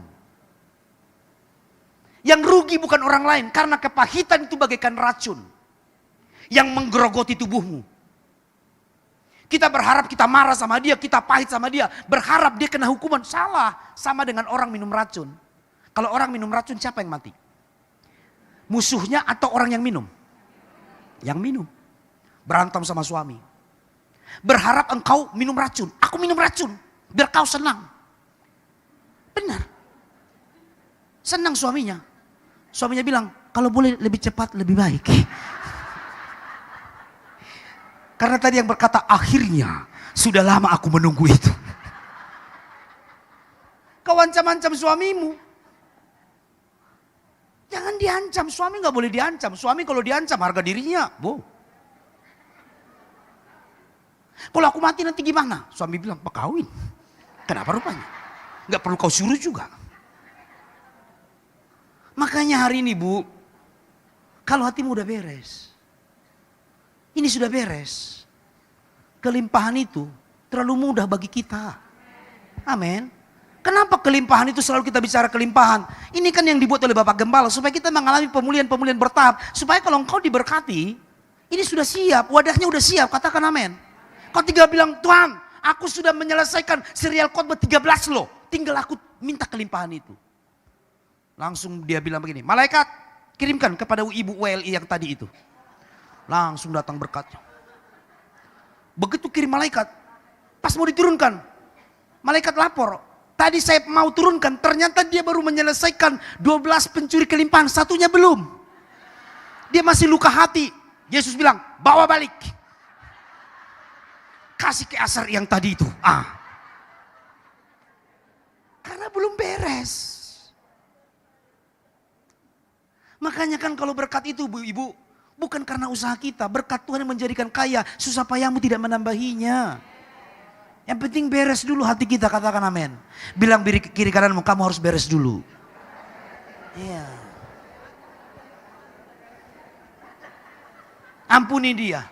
Yang rugi bukan orang lain, karena kepahitan itu bagaikan racun. Yang menggerogoti tubuhmu. Kita berharap kita marah sama dia, kita pahit sama dia. Berharap dia kena hukuman. Salah. Sama dengan orang minum racun. Kalau orang minum racun, siapa yang mati? Musuhnya atau orang yang minum? Yang minum. Berantem sama suami. Berharap engkau minum racun. Aku minum racun. Biar kau senang. Benar. Senang suaminya. Suaminya bilang, kalau boleh lebih cepat lebih baik. Karena tadi yang berkata, akhirnya sudah lama aku menunggu itu. Kau ancam-ancam suamimu. Jangan diancam, suami gak boleh diancam. Suami kalau diancam harga dirinya, kalau aku mati nanti gimana? Suami bilang, Pak kawin. Kenapa rupanya? Gak perlu kau suruh juga. Makanya hari ini Bu, kalau hatimu udah beres. Ini sudah beres. Kelimpahan itu terlalu mudah bagi kita. Amin. Kenapa kelimpahan itu selalu kita bicara kelimpahan? Ini kan yang dibuat oleh Bapak Gembala supaya kita mengalami pemulihan-pemulihan bertahap. Supaya kalau engkau diberkati, ini sudah siap, wadahnya sudah siap, katakan amin. Kau tinggal bilang, Tuhan, aku sudah menyelesaikan serial khotbah 13 loh. Tinggal aku minta kelimpahan itu. Langsung dia bilang begini, malaikat kirimkan kepada ibu WLI yang tadi itu. Langsung datang berkatnya. Begitu kirim malaikat, pas mau diturunkan, malaikat lapor. Tadi saya mau turunkan, ternyata dia baru menyelesaikan 12 pencuri kelimpahan, satunya belum. Dia masih luka hati. Yesus bilang, bawa balik. Kasih ke Asar yang tadi itu. Karena belum beres. Makanya kan kalau berkat itu ibu, bukan karena usaha kita. Berkat Tuhan yang menjadikan kaya, susah payahmu tidak menambahinya. Yang penting beres dulu hati kita, katakan amin. Bilang kiri kananmu, kamu harus beres dulu. Iya. Ampuni dia.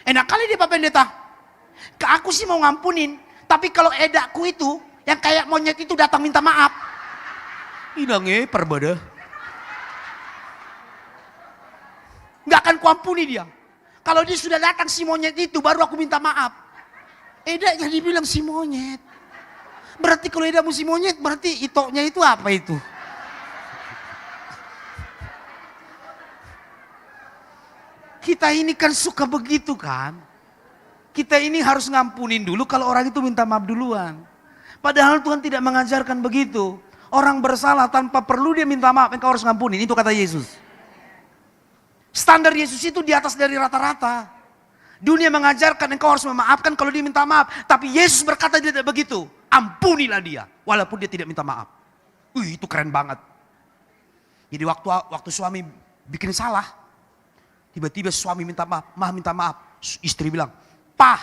Enak kali dia Pak Pendeta. Ke aku sih mau ngampunin. Tapi kalau edaku itu, yang kayak monyet itu datang minta maaf. Hilangnya perbeda. Gak akan kuampuni dia. Kalau dia sudah datang si monyet itu, baru aku minta maaf. Edaknya dibilang si monyet. Berarti kalau edamu si monyet, berarti itoknya itu apa itu? Kita ini kan suka begitu kan. Kita ini harus ngampunin dulu kalau orang itu minta maaf duluan. Padahal Tuhan tidak mengajarkan begitu. Orang bersalah tanpa perlu dia minta maaf, engkau harus ngampunin. Itu kata Yesus. Standar Yesus itu di atas dari rata-rata. Dunia mengajarkan engkau harus memaafkan kalau dia minta maaf. Tapi Yesus berkata tidak begitu. Ampunilah dia. Walaupun dia tidak minta maaf. Itu keren banget. Jadi waktu suami bikin salah. Tiba-tiba suami minta maaf. Minta maaf. Istri bilang, Pah,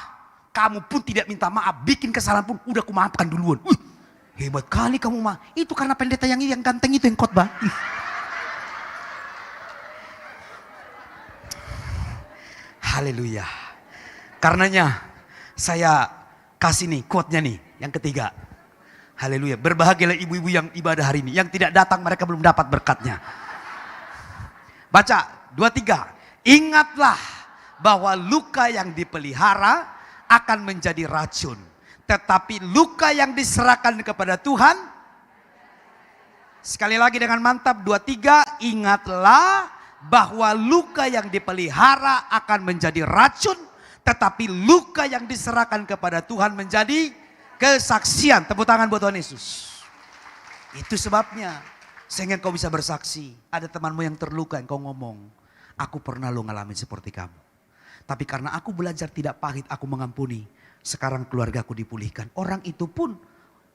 kamu pun tidak minta maaf. Bikin kesalahan pun udah kumaafkan duluan. Hebat kali kamu mah. Itu karena pendeta yang ganteng itu yang khotbah. Haleluya. Karenanya saya kasih nih quote-nya nih yang ketiga. Haleluya. Berbahagialah ibu-ibu yang ibadah hari ini. Yang tidak datang mereka belum dapat berkatnya. Baca 23. Ingatlah bahwa luka yang dipelihara akan menjadi racun. Tetapi luka yang diserahkan kepada Tuhan. Sekali lagi dengan mantap 23. Ingatlah bahwa luka yang dipelihara akan menjadi racun. Tetapi luka yang diserahkan kepada Tuhan menjadi kesaksian. Tepuk tangan buat Tuhan Yesus. Itu sebabnya. Sehingga kau bisa bersaksi. Ada temanmu yang terluka, engkau ngomong. Aku pernah lo ngalamin seperti kamu. Tapi karena aku belajar tidak pahit, aku mengampuni. Sekarang keluargaku dipulihkan. Orang itu pun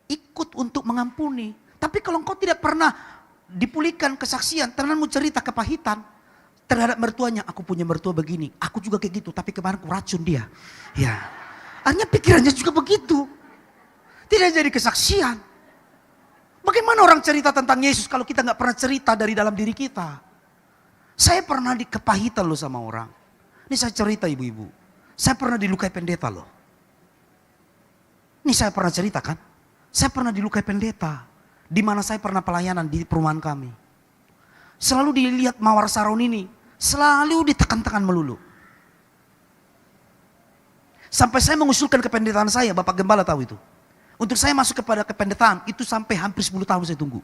ikut untuk mengampuni. Tapi kalau engkau tidak pernah dipulihkan kesaksian, terlalu cerita kepahitan terhadap mertuanya. Aku punya mertua begini, aku juga kayak gitu, tapi kemarin aku racun dia. Ya, akhirnya pikirannya juga begitu. Tidak jadi kesaksian. Bagaimana orang cerita tentang Yesus kalau kita nggak pernah cerita dari dalam diri kita? Saya pernah dikepahitan loh sama orang. Ini saya cerita ibu-ibu. Saya pernah dilukai pendeta loh. Ini saya pernah cerita kan. Saya pernah dilukai pendeta. Di mana saya pernah pelayanan di perumahan kami. Selalu dilihat Mawar Saron ini. Selalu ditekan-tekan melulu. Sampai saya mengusulkan kependetaan saya. Bapak Gembala tahu itu. Untuk saya masuk kepada kependetaan. Itu sampai hampir 10 tahun saya tunggu.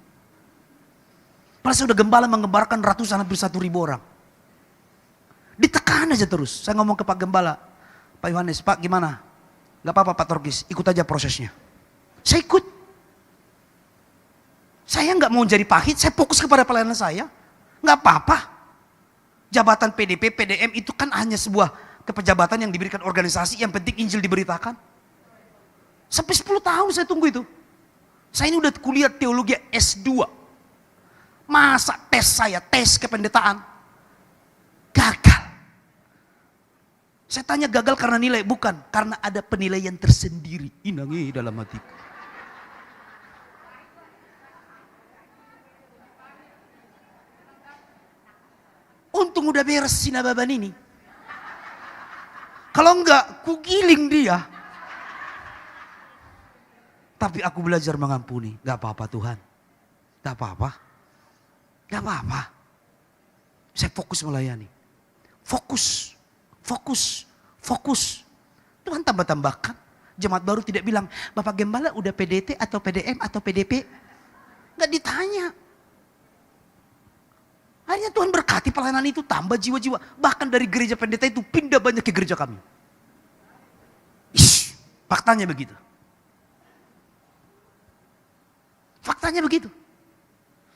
Padahal saya udah gembala mengembarkan ratusan hampir 1.000 orang. Ditekan aja terus. Saya ngomong ke Pak Gembala. Pak Yohanes, Pak gimana? Gak apa-apa Pak Torgis, ikut aja prosesnya. Saya ikut. Saya gak mau jadi pahit, saya fokus kepada pelayanan saya. Gak apa-apa. Jabatan PDP, PDM itu kan hanya sebuah kepejabatan yang diberikan organisasi, yang penting Injil diberitakan. Sampai 10 tahun saya tunggu itu. Saya ini udah kuliah teologi S2. Masa tes kependetaan gagal. Saya tanya gagal karena nilai, bukan. Karena ada penilaian tersendiri. Inangi dalam hatiku. Untung udah beres sinababan ini. Kalau enggak, ku giling dia. Tapi aku belajar mengampuni. Gak apa-apa Tuhan. Gak apa-apa. Gak apa-apa. Saya fokus melayani. Fokus. Tuhan tambah-tambahkan. Jemaat baru tidak bilang, Bapak Gembala udah PDT atau PDM atau PDP. Gak ditanya. Akhirnya Tuhan berkati pelayanan itu, tambah jiwa-jiwa. Bahkan dari gereja pendeta itu pindah banyak ke gereja kami. Faktanya begitu. Faktanya begitu.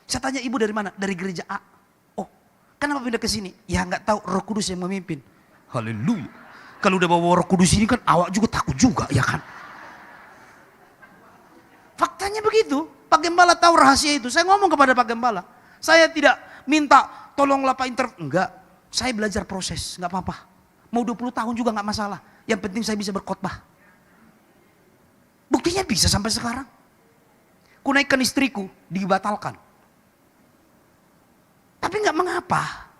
Saya tanya ibu dari mana? Dari gereja A. Oh, kenapa pindah ke sini? Ya nggak tahu, Roh Kudus yang memimpin. Haleluya. Kalau udah bawa Roh Kudus ini kan awak juga takut juga, ya kan? Faktanya begitu. Pak Gembala tahu rahasia itu. Saya ngomong kepada Pak Gembala. Saya tidak minta tolonglah Pak enggak. Saya belajar proses, nggak apa-apa. Mau 20 tahun juga nggak masalah. Yang penting saya bisa berkhotbah. Buktinya bisa sampai sekarang. Ku naikkan istriku, dibatalkan. Tapi nggak mengapa.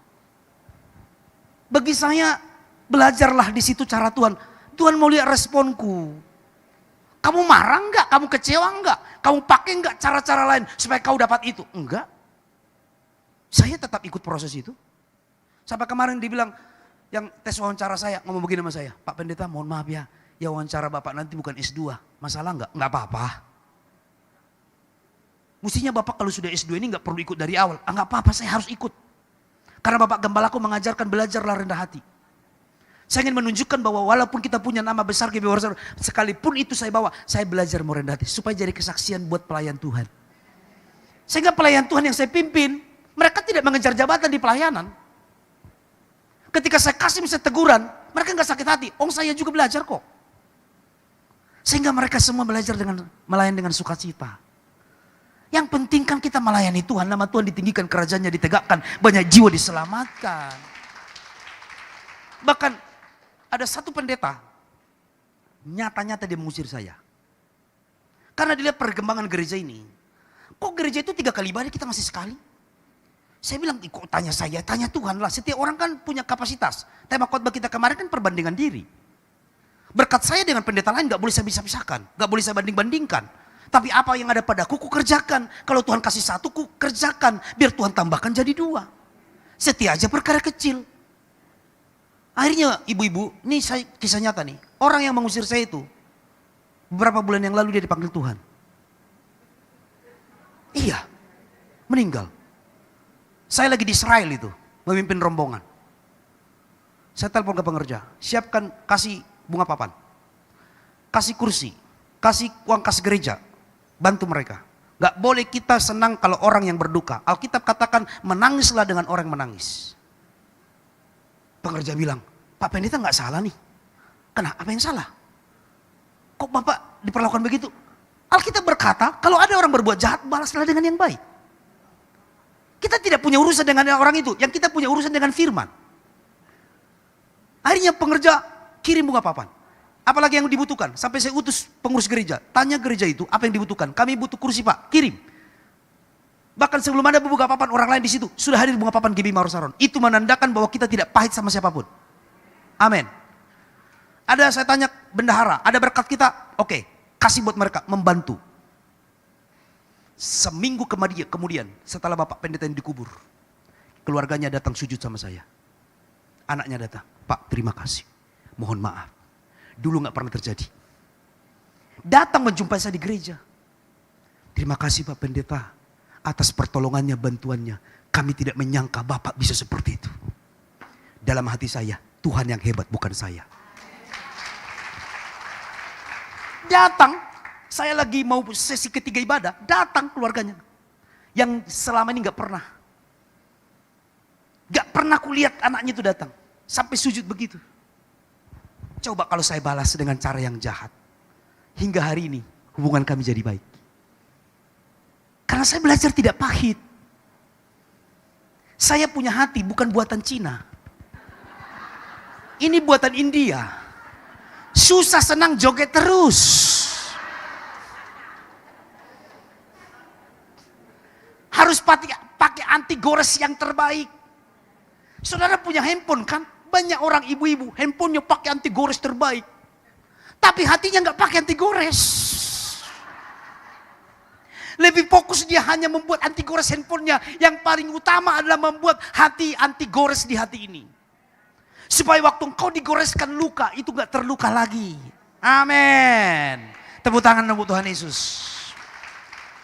Bagi saya, belajarlah di situ cara Tuhan. Tuhan mau lihat responku. Kamu marah enggak? Kamu kecewa enggak? Kamu pakai enggak cara-cara lain supaya kau dapat itu? Enggak. Saya tetap ikut proses itu. Sampai kemarin dibilang, yang tes wawancara saya, ngomong begini sama saya. Pak Pendeta mohon maaf ya, ya wawancara Bapak nanti bukan S2. Masalah enggak? Enggak apa-apa. Mestinya Bapak kalau sudah S2 ini enggak perlu ikut dari awal. Enggak apa-apa, saya harus ikut. Karena Bapak Gembalaku mengajarkan belajarlah rendah hati. Saya ingin menunjukkan bahwa walaupun kita punya nama besar GBI, sekalipun itu saya bawa, saya belajar mau rendah hati. Supaya jadi kesaksian buat pelayan Tuhan. Sehingga pelayan Tuhan yang saya pimpin, mereka tidak mengejar jabatan di pelayanan. Ketika saya kasih misalnya teguran, mereka nggak sakit hati. Oh saya juga belajar kok. Sehingga mereka semua belajar dengan melayani dengan sukacita. Yang penting kan kita melayani Tuhan, nama Tuhan ditinggikan, kerajaannya ditegakkan, banyak jiwa diselamatkan. Bahkan ada satu pendeta, nyata-nyata dia mengusir saya. Karena dilihat perkembangan gereja ini. Kok gereja itu 3 kali ibadah kita masih sekali? Saya bilang, kok tanya saya, tanya Tuhan lah. Setiap orang kan punya kapasitas. Tema khotbah kita kemarin kan perbandingan diri. Berkat saya dengan pendeta lain gak boleh saya pisah-pisahkan. Gak boleh saya banding-bandingkan. Tapi apa yang ada padaku, ku kerjakan. Kalau Tuhan kasih 1, ku kerjakan. Biar Tuhan tambahkan jadi 2. Setia aja perkara kecil. Akhirnya ibu-ibu, ini saya kisah nyata nih. Orang yang mengusir saya itu, beberapa bulan yang lalu dia dipanggil Tuhan. Iya, meninggal. Saya lagi di Israel itu, memimpin rombongan. Saya telepon ke pengerja, siapkan kasih bunga papan. Kasih kursi, kasih uang kas gereja, bantu mereka. Gak boleh kita senang kalau orang yang berduka. Alkitab katakan menangislah dengan orang yang menangis. Pengerja bilang, Pak Pendeta nggak salah nih. Kenapa? Apa yang salah? Kok Bapak diperlakukan begitu? Alkitab berkata, kalau ada orang berbuat jahat, balaslah dengan yang baik. Kita tidak punya urusan dengan orang itu. Yang kita punya urusan dengan firman. Akhirnya pengerja kirim bunga papan. Apalagi yang dibutuhkan. Sampai saya utus pengurus gereja. Tanya gereja itu, apa yang dibutuhkan? Kami butuh kursi Pak, kirim. Bahkan sebelum ada bunga papan, orang lain di situ sudah hadir bunga papan GB Marosaron. Itu menandakan bahwa kita tidak pahit sama siapapun. Amin. Ada saya tanya bendahara, ada berkat kita? Oke, kasih buat mereka, membantu. Seminggu kemudian setelah Bapak Pendeta yang dikubur, keluarganya datang sujud sama saya. Anaknya datang, Pak terima kasih, mohon maaf. Dulu gak pernah terjadi. Datang menjumpai saya di gereja. Terima kasih Pak Pendeta atas pertolongannya, bantuannya. Kami tidak menyangka Bapak bisa seperti itu. Dalam hati saya, Tuhan yang hebat bukan saya. Datang, saya lagi mau sesi ketiga ibadah, datang keluarganya. Yang selama ini gak pernah kulihat anaknya itu datang. Sampai sujud begitu. Coba kalau saya balas dengan cara yang jahat. Hingga hari ini, hubungan kami jadi baik. Karena saya belajar tidak pahit. Saya punya hati bukan buatan Cina. Ini buatan India. Susah senang joget terus. Harus pakai anti gores yang terbaik. Saudara punya handphone kan? Banyak orang ibu-ibu handphonenya pakai anti gores terbaik. Tapi hatinya nggak pakai anti gores. Lebih fokus dia hanya membuat anti gores handphonenya. Yang paling utama adalah membuat hati anti gores di hati ini. Supaya waktu engkau digoreskan luka, itu gak terluka lagi. Amin. Tepuk tangan untuk Tuhan Yesus.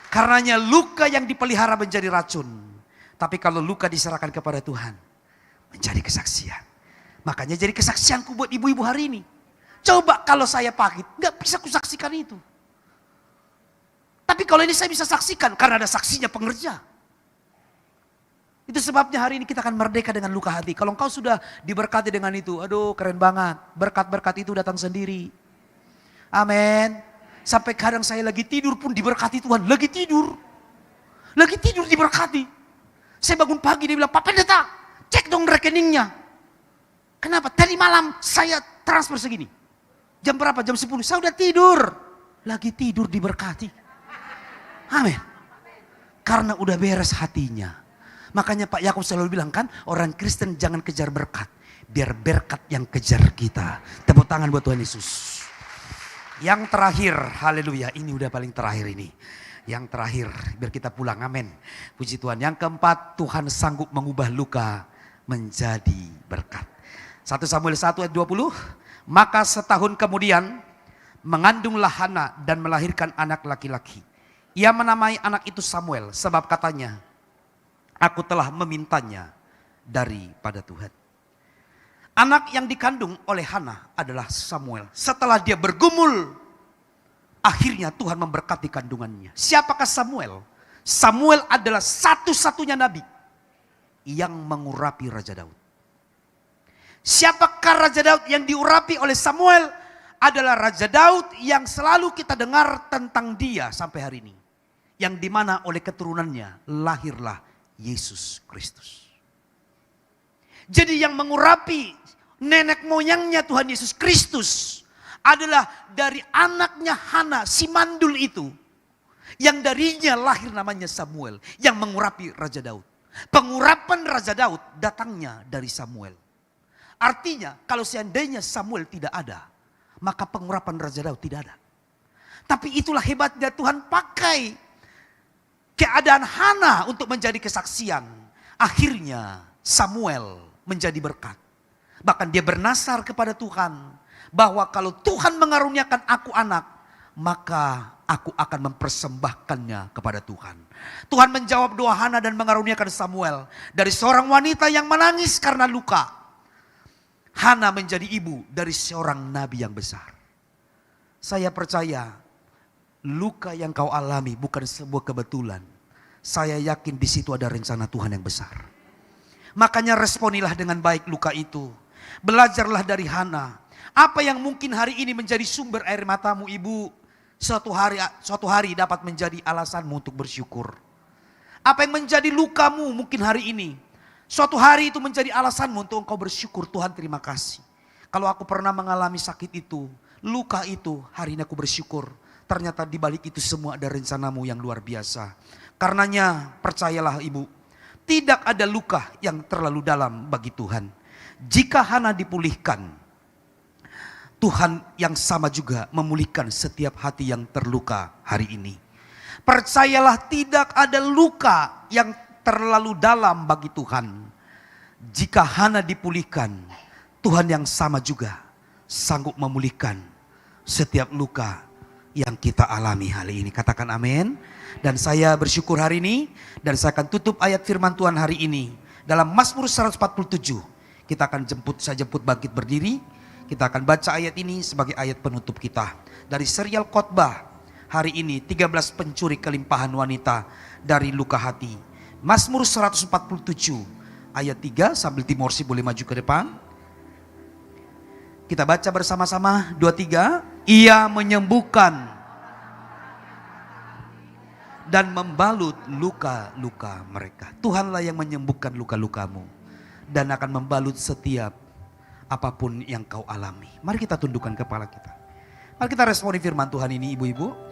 Karenanya luka yang dipelihara menjadi racun. Tapi kalau luka diserahkan kepada Tuhan, menjadi kesaksian. Makanya jadi kesaksianku buat ibu-ibu hari ini. Coba kalau saya pahit, gak bisa kusaksikan itu. Tapi kalau ini saya bisa saksikan, karena ada saksinya pengerja. Itu sebabnya hari ini kita akan merdeka dengan luka hati. Kalau engkau sudah diberkati dengan itu, aduh keren banget. Berkat-berkat itu datang sendiri. Amin. Sampai kadang saya lagi tidur pun diberkati Tuhan. Lagi tidur diberkati. Saya bangun pagi dia bilang, Pak Pendeta, cek dong rekeningnya. Kenapa? Tadi malam saya transfer segini. Jam berapa? Jam 10. Saya udah tidur. Lagi tidur diberkati. Amin. Karena udah beres hatinya. Makanya Pak Yakub selalu bilang kan, orang Kristen jangan kejar berkat. Biar berkat yang kejar kita. Tepuk tangan buat Tuhan Yesus. Yang terakhir, haleluya, ini udah paling terakhir ini. Yang terakhir, biar kita pulang, amin. Puji Tuhan. Yang keempat, Tuhan sanggup mengubah luka menjadi berkat. 1 Samuel 1 ayat 20. Maka setahun kemudian, mengandunglah Hana dan melahirkan anak laki-laki. Ia menamai anak itu Samuel, sebab katanya, aku telah memintanya daripada Tuhan. Anak yang dikandung oleh Hana adalah Samuel. Setelah dia bergumul, akhirnya Tuhan memberkati kandungannya. Siapakah Samuel? Samuel adalah satu-satunya nabi yang mengurapi Raja Daud. Siapakah Raja Daud yang diurapi oleh Samuel? Adalah Raja Daud yang selalu kita dengar tentang dia sampai hari ini. Yang dimana oleh keturunannya lahirlah Yesus Kristus. Jadi yang mengurapi nenek moyangnya Tuhan Yesus Kristus adalah dari anaknya Hana, si mandul itu. Yang darinya lahir namanya Samuel, yang mengurapi Raja Daud. Pengurapan Raja Daud datangnya dari Samuel. Artinya kalau seandainya Samuel tidak ada, maka pengurapan Raja Daud tidak ada. Tapi itulah hebatnya Tuhan pakai keadaan Hana untuk menjadi kesaksian. Akhirnya Samuel menjadi berkat. Bahkan dia bernasar kepada Tuhan. Bahwa kalau Tuhan mengaruniakan aku anak, maka aku akan mempersembahkannya kepada Tuhan. Tuhan menjawab doa Hana dan mengaruniakan Samuel. Dari seorang wanita yang menangis karena luka. Hana menjadi ibu dari seorang nabi yang besar. Saya percaya luka yang kau alami bukan sebuah kebetulan. Saya yakin di situ ada rencana Tuhan yang besar. Makanya responilah dengan baik luka itu. Belajarlah dari Hana. Apa yang mungkin hari ini menjadi sumber air matamu ibu, suatu hari dapat menjadi alasanmu untuk bersyukur. Apa yang menjadi lukamu mungkin hari ini, suatu hari itu menjadi alasanmu untuk engkau bersyukur. Tuhan terima kasih. Kalau aku pernah mengalami sakit itu, luka itu, hari ini aku bersyukur. Ternyata di balik itu semua ada rencanamu yang luar biasa. Karenanya percayalah ibu, tidak ada luka yang terlalu dalam bagi Tuhan. Jika Hana dipulihkan, Tuhan yang sama juga memulihkan setiap hati yang terluka hari ini. Percayalah tidak ada luka yang terlalu dalam bagi Tuhan. Jika Hana dipulihkan, Tuhan yang sama juga sanggup memulihkan setiap luka yang kita alami hari ini. Katakan amin. Dan saya bersyukur hari ini, dan saya akan tutup ayat firman Tuhan hari ini dalam Mazmur 147. Kita akan jemput bangkit berdiri. Kita akan baca ayat ini sebagai ayat penutup kita. Dari serial khotbah hari ini, 13 pencuri kelimpahan wanita dari luka hati. Mazmur 147 ayat 3, sambil Timorsi boleh maju ke depan. Kita baca bersama-sama, 2, 3. Ia menyembuhkan dan membalut luka-luka mereka. Tuhanlah yang menyembuhkan luka-lukamu dan akan membalut setiap apapun yang kau alami. Mari kita tundukkan kepala kita. Mari kita responi firman Tuhan ini ibu-ibu.